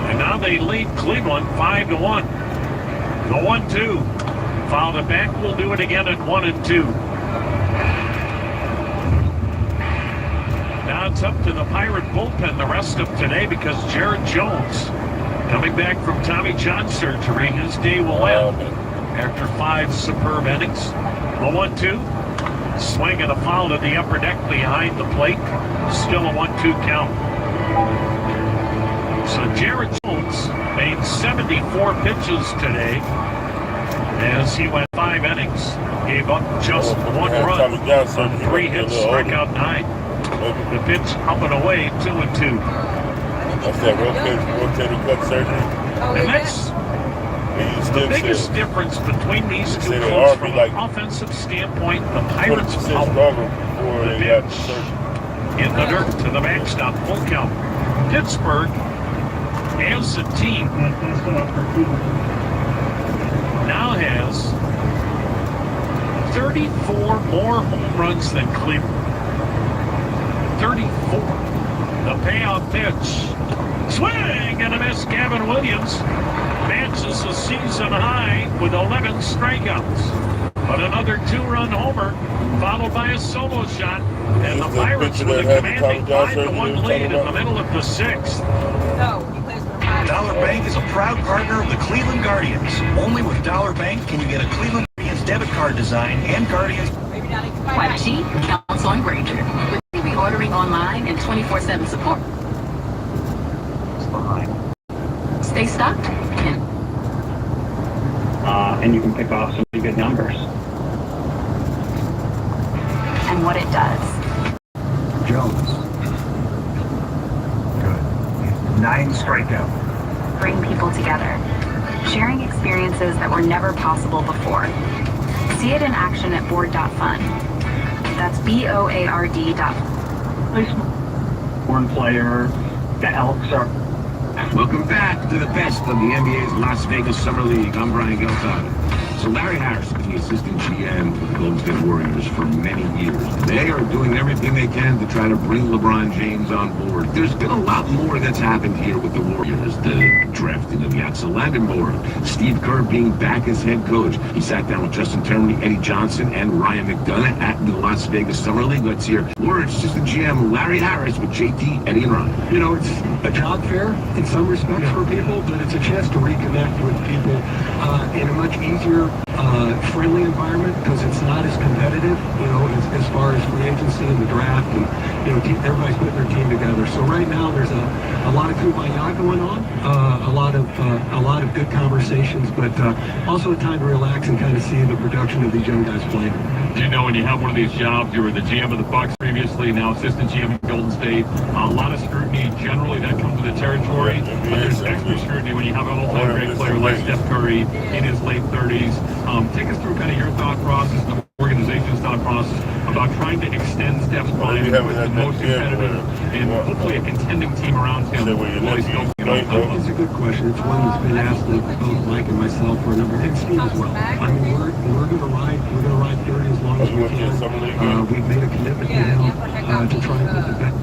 And now they lead Cleveland 5-1. The 1-2. Fouled it back. We'll do it again at 1-2. Now it's up to the Pirate bullpen the rest of today because Jared Jones, coming back from Tommy John surgery, his day will end after 5 superb innings. The 1-2. Swing and a foul to the upper deck behind the plate. Still a 1-2 count. So Jared Jones made 74 pitches today as he went 5 innings. Gave up just 1 run on 3 hits, struck out 9. The pitch up and away, 2-2. That's that rotator cuff surgery. And that's the biggest difference between these two clubs from an offensive standpoint. The Pirates power. The pitch in the dirt to the backstop, full count. Pittsburgh as a team now has 34 more home runs than Cleveland. 34. The payoff pitch. Swing and a miss. Gavin Williams matches the season high with 11 strikeouts. But another two-run homer, followed by a solo shot, and the Pirates with a commanding 5-1 lead in the middle of the sixth. Dollar Bank is a proud partner of the Cleveland Guardians. Only with Dollar Bank can you get a Cleveland Guardians debit card design and Guardians. Like G, Council and Granger. We're going to be ordering online and 24/7 support. Stay stocked. And you can pick off some pretty good numbers. And what it does. Jones. Good. 9 strikeout. Bring people together. Sharing experiences that were never possible before. See it in action at board.fun. That's BOARD. One player, the Elks are. Welcome back to the best of the NBA's Las Vegas Summer League. I'm Brian Geltard. So Larry Harris is the assistant GM for the Golden State Warriors for many years. They are doing everything they can to try to bring LeBron James on board. There's been a lot more that's happened here with the Warriors. The drafting of Yatza Board, Steve Kerr being back as head coach. He sat down with Justin Termini, Eddie Johnson, and Ryan McDonough at the Las Vegas Summer League. Let's hear Warriors assistant GM Larry Harris with JT, Eddie, and Ryan. You know, it's a job fair in some respects for people, but it's a chance to reconnect with people in a much easier, friendly environment because it's not as competitive, you know, as far as free agency and the draft, and you know, everybody's putting their team together. So right now there's a lot of kumbaya going on, a lot of good conversations, but also a time to relax and kind of see the production of these young guys playing. You know, when you have one of these jobs, you were the GM of the Bucks previously, now assistant GM of Golden State. A lot of scrutiny generally that comes with the territory, but there's extra scrutiny when you have an all-time great player like Steph Curry in his late 30s. Take us through kind of your thought process, the organization's thought process about trying to extend Steph's prime with the most competitive and hopefully a contending team around him. It's a good question. It's one that's been asked of both Mike and myself for a number, and Steve as well. I mean, we're going to ride 30 as long as we can. We've made a commitment now to try and put the best.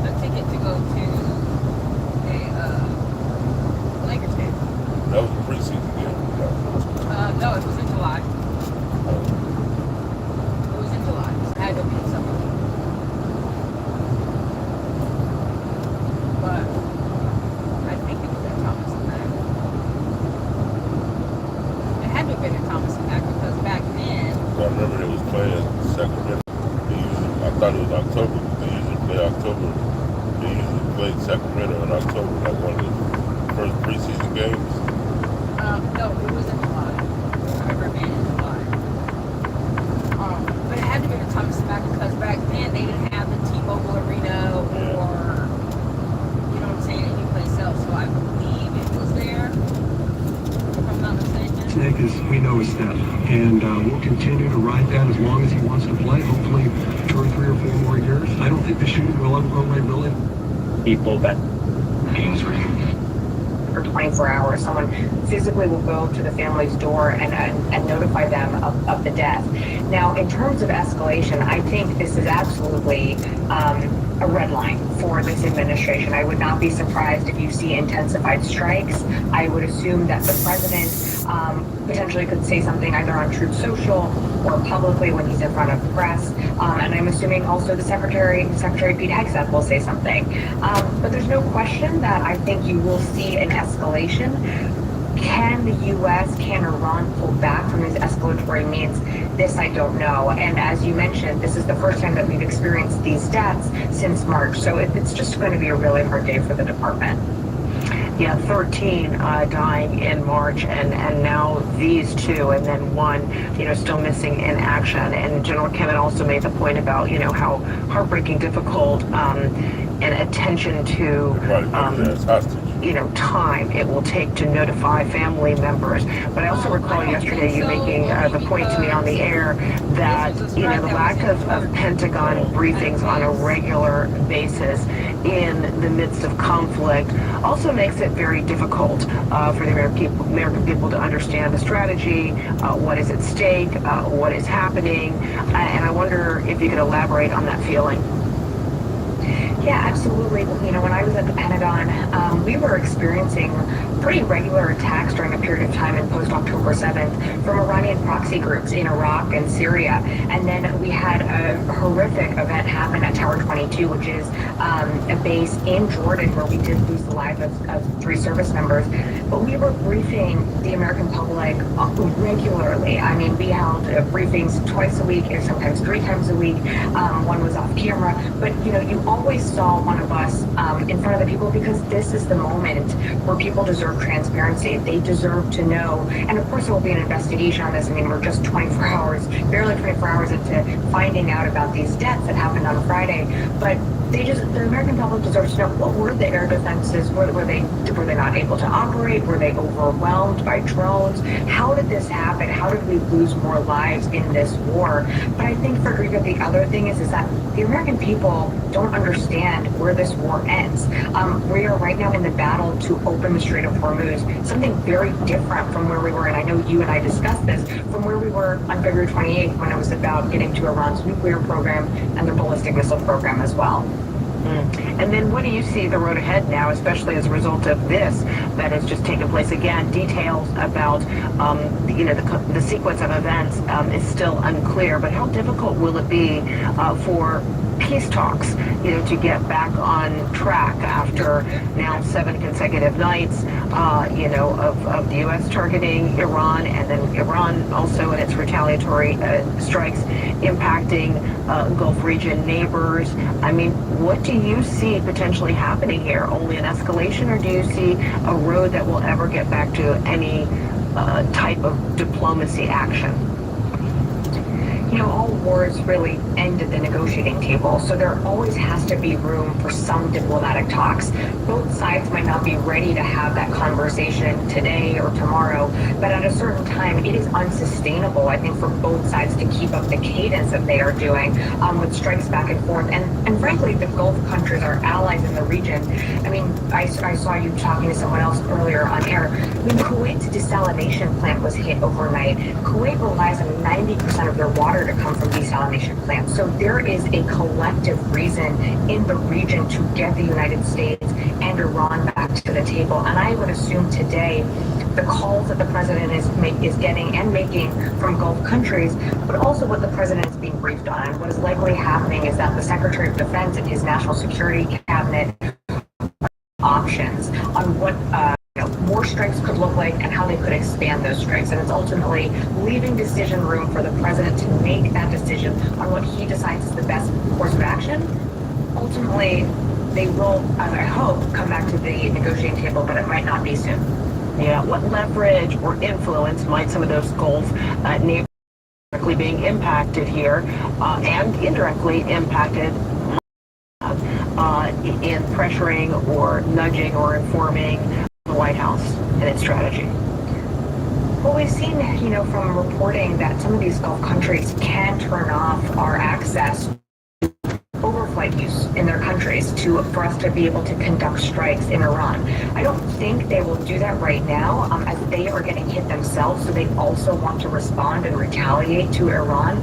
A ticket to go to a Lakers game. That was a preseason game. No, it was in July. It was in July. I had to be something. But I think it was at Thomas and Mack. It had to have been at Thomas and Mack because back then. I remember they was playing Sacramento. I thought it was October. They usually play October. They usually played Sacramento in October, like one of the first preseason games. No, it was in July. I remember being in July. But it had to be at Thomas and Mack because back then they didn't have the T-Mobile Arena or, you know what I'm saying, any place else. So I believe it was there, if I'm not mistaken. Snake is, we know, is Steph, and we'll continue to ride that as long as he wants to play, hopefully 2 or 3 or 4 more years. I don't think the shooting will ever go away, really. People that games where for 24 hours, someone physically will go to the family's door and notify them of the death. Now, in terms of escalation, I think this is absolutely a red line for this administration. I would not be surprised if you see intensified strikes. I would assume that the president potentially could say something either on Truth Social or publicly when he's in front of the press. And I'm assuming also the Secretary Pete Hegseth will say something. But there's no question that I think you will see an escalation. Can the U.S., can Iran pull back from these escalatory means? This I don't know. And as you mentioned, this is the first time that we've experienced these deaths since March. So it's just going to be a really hard day for the department. Yeah, 13 dying in March, and now these 2, and then 1, still missing in action. And General Kemen also made the point about, how heartbreaking, difficult, and attention to. Hostage. time it will take to notify family members. But I also recall yesterday you making the point to me on the air that, the lack of Pentagon briefings on a regular basis in the midst of conflict also makes it very difficult for the American people to understand the strategy, what is at stake, what is happening, and I wonder if you could elaborate on that feeling. Yeah, absolutely. When I was at the Pentagon, we were experiencing pretty regular attacks during a period of time in post-October 7th from Iranian proxy groups in Iraq and Syria. And then we had a horrific event happen at Tower 22, which is a base in Jordan where we did lose the lives of 3 service members. But we were briefing the American public regularly. I mean, we held briefings twice a week and sometimes 3 times a week. One was off camera. But, you always saw one of us in front of the people because this is the moment where people deserve transparency. They deserve to know. And of course, there will be an investigation on this. I mean, we're just 24 hours, barely 24 hours into finding out about these deaths that happened on Friday. But the American public deserves to know, what were the air defenses? Were they not able to operate? Were they overwhelmed by drones? How did this happen? How did we lose more lives in this war? But I think, Frederica, the other thing is that the American people don't understand where this war ends. We are right now in the battle to open the Strait of Hormuz, something very different from where we were, and I know you and I discussed this, from where we were on February 28th when it was about getting to Iran's nuclear program and their ballistic missile program as well. And then what do you see the road ahead now, especially as a result of this that has just taken place? Again, details about the sequence of events is still unclear, but how difficult will it be for peace talks, to get back on track after now 7 consecutive nights, of the U.S. targeting Iran, and then Iran also in its retaliatory strikes impacting Gulf region neighbors. I mean, what do you see potentially happening here? Only an escalation, or do you see a road that will ever get back to any type of diplomacy action? All wars really end at the negotiating table, so there always has to be room for some diplomatic talks. Both sides might not be ready to have that conversation today or tomorrow, but at a certain time, it is unsustainable, I think, for both sides to keep up the cadence that they are doing with strikes back and forth. And frankly, the Gulf countries are allies in the region. I mean, I saw you talking to someone else earlier on air. I mean, Kuwait's desalination plant was hit overnight. Kuwait relies on 90% of their water to come from desalination plants. So there is a collective reason in the region to get the United States and Iran back to the table. And I would assume today the calls that the president is getting and making from Gulf countries, but also what the president is being briefed on. And what is likely happening is that the Secretary of Defense and his national security cabinet options on what more strikes could look like and how they could expand those strikes. And it's ultimately leaving decision room for the president to make that decision on what he decides is the best course of action. Ultimately, they will, I hope, come back to the negotiating table, but it might not be soon. Yeah, what leverage or influence might some of those Gulf neighbors directly being impacted here and indirectly impacted in pressuring or nudging or informing the White House and its strategy? Well, we've seen, from reporting that some of these Gulf countries can turn off our access to overflight use in their countries for us to be able to conduct strikes in Iran. I don't think they will do that right now, as they are getting hit themselves, so they also want to respond and retaliate to Iran.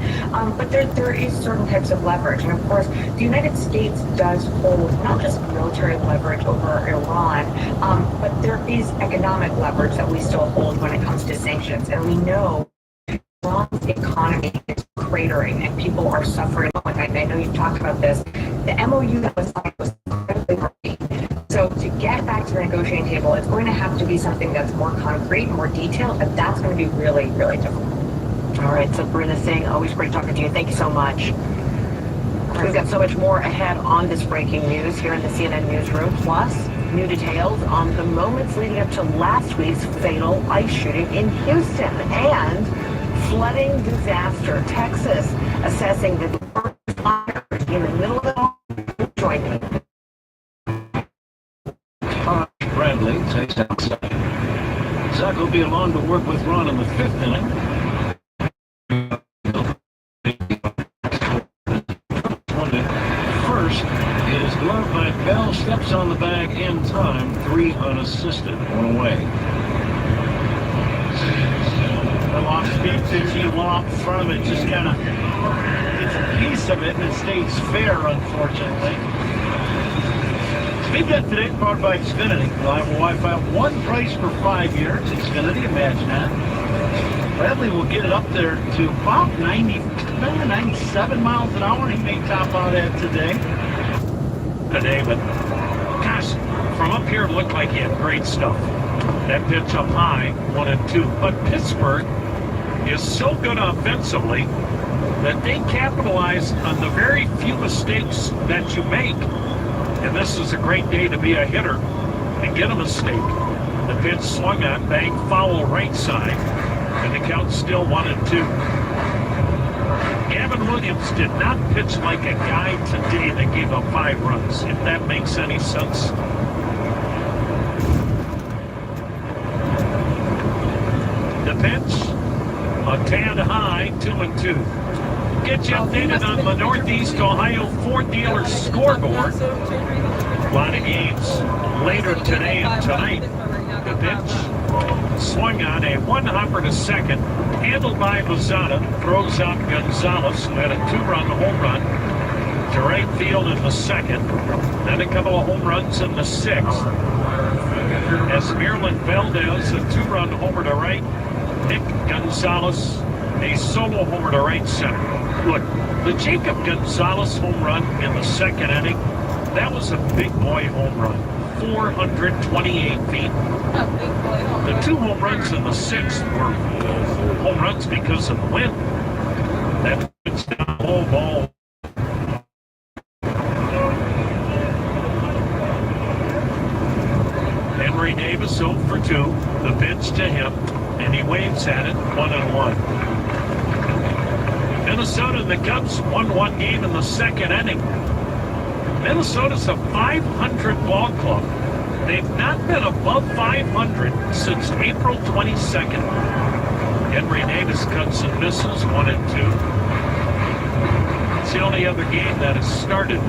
But there is certain types of leverage, and of course, the United States does hold not just military leverage over Iran, but there is economic leverage that we still hold when it comes to sanctions, and we know Iran's economy is cratering and people are suffering. I know you've talked about this. The MOU that was signed was incredibly rocky. So to get back to the negotiating table, it's going to have to be something that's more concrete, more detailed, and that's going to be really, really difficult. All right, Sabrina Singh, always great talking to you. Thank you so much. We've got so much more ahead on this breaking news here in the CNN newsroom, plus new details on the moments leading up to last week's fatal ICE shooting in Houston and flooding disaster. Texas assessing the first fire in the middle of the night. Join me. Bradley takes outside. Zach will be along to work with Ron in the 5th inning. First is gloved by Bell, steps on the bag in time, 3 unassisted, 1 away. The off-speed pitch, he lopped from it, just kind of gets a piece of it, and it stays fair, unfortunately. Speed Get today, powered by Xfinity. Reliable Wi-Fi, one price for 5 years. Xfinity, imagine that. Bradley will get it up there to about 97 miles an hour. He may top out at today, but gosh, from up here it looked like he had great stuff. That pitch up high, 1-2. But Pittsburgh is so good offensively that they capitalize on the very few mistakes that you make. And this is a great day to be a hitter and get a mistake. The pitch swung on, bang, foul right side, and the count's still 1-2. Gavin Williams did not pitch like a guy today that gave up 5 runs, if that makes any sense. The pitch, a tad high, 2-2. Get you updated on the Northeast Ohio Ford dealer scoreboard. A lot of games later today and tonight. The pitch swung on, a 1-hopper to second, handled by Lozada, throws out Gonzalez, who had a 2-run home run to right field in the 2nd, then a couple of home runs in the 6th. Esmeralyn Valdez, a 2-run homer to right, Nick Gonzalez, a solo homer to right center. Look, the Jacob Gonzalez home run in the 2nd inning, that was a big boy home run, 428 feet. The 2 home runs in the 6th were home runs because of the wind. That puts down low ball. Henry Davis 0 for 2. The pitch to him, and he waves at it, 1-1. Minnesota and the Cubs 1-1 game in the 2nd inning. Minnesota's a 500 ball club. They've not been above 500 since April 22nd. Henry Davis cuts and misses, 1-2. It's the only other game that has started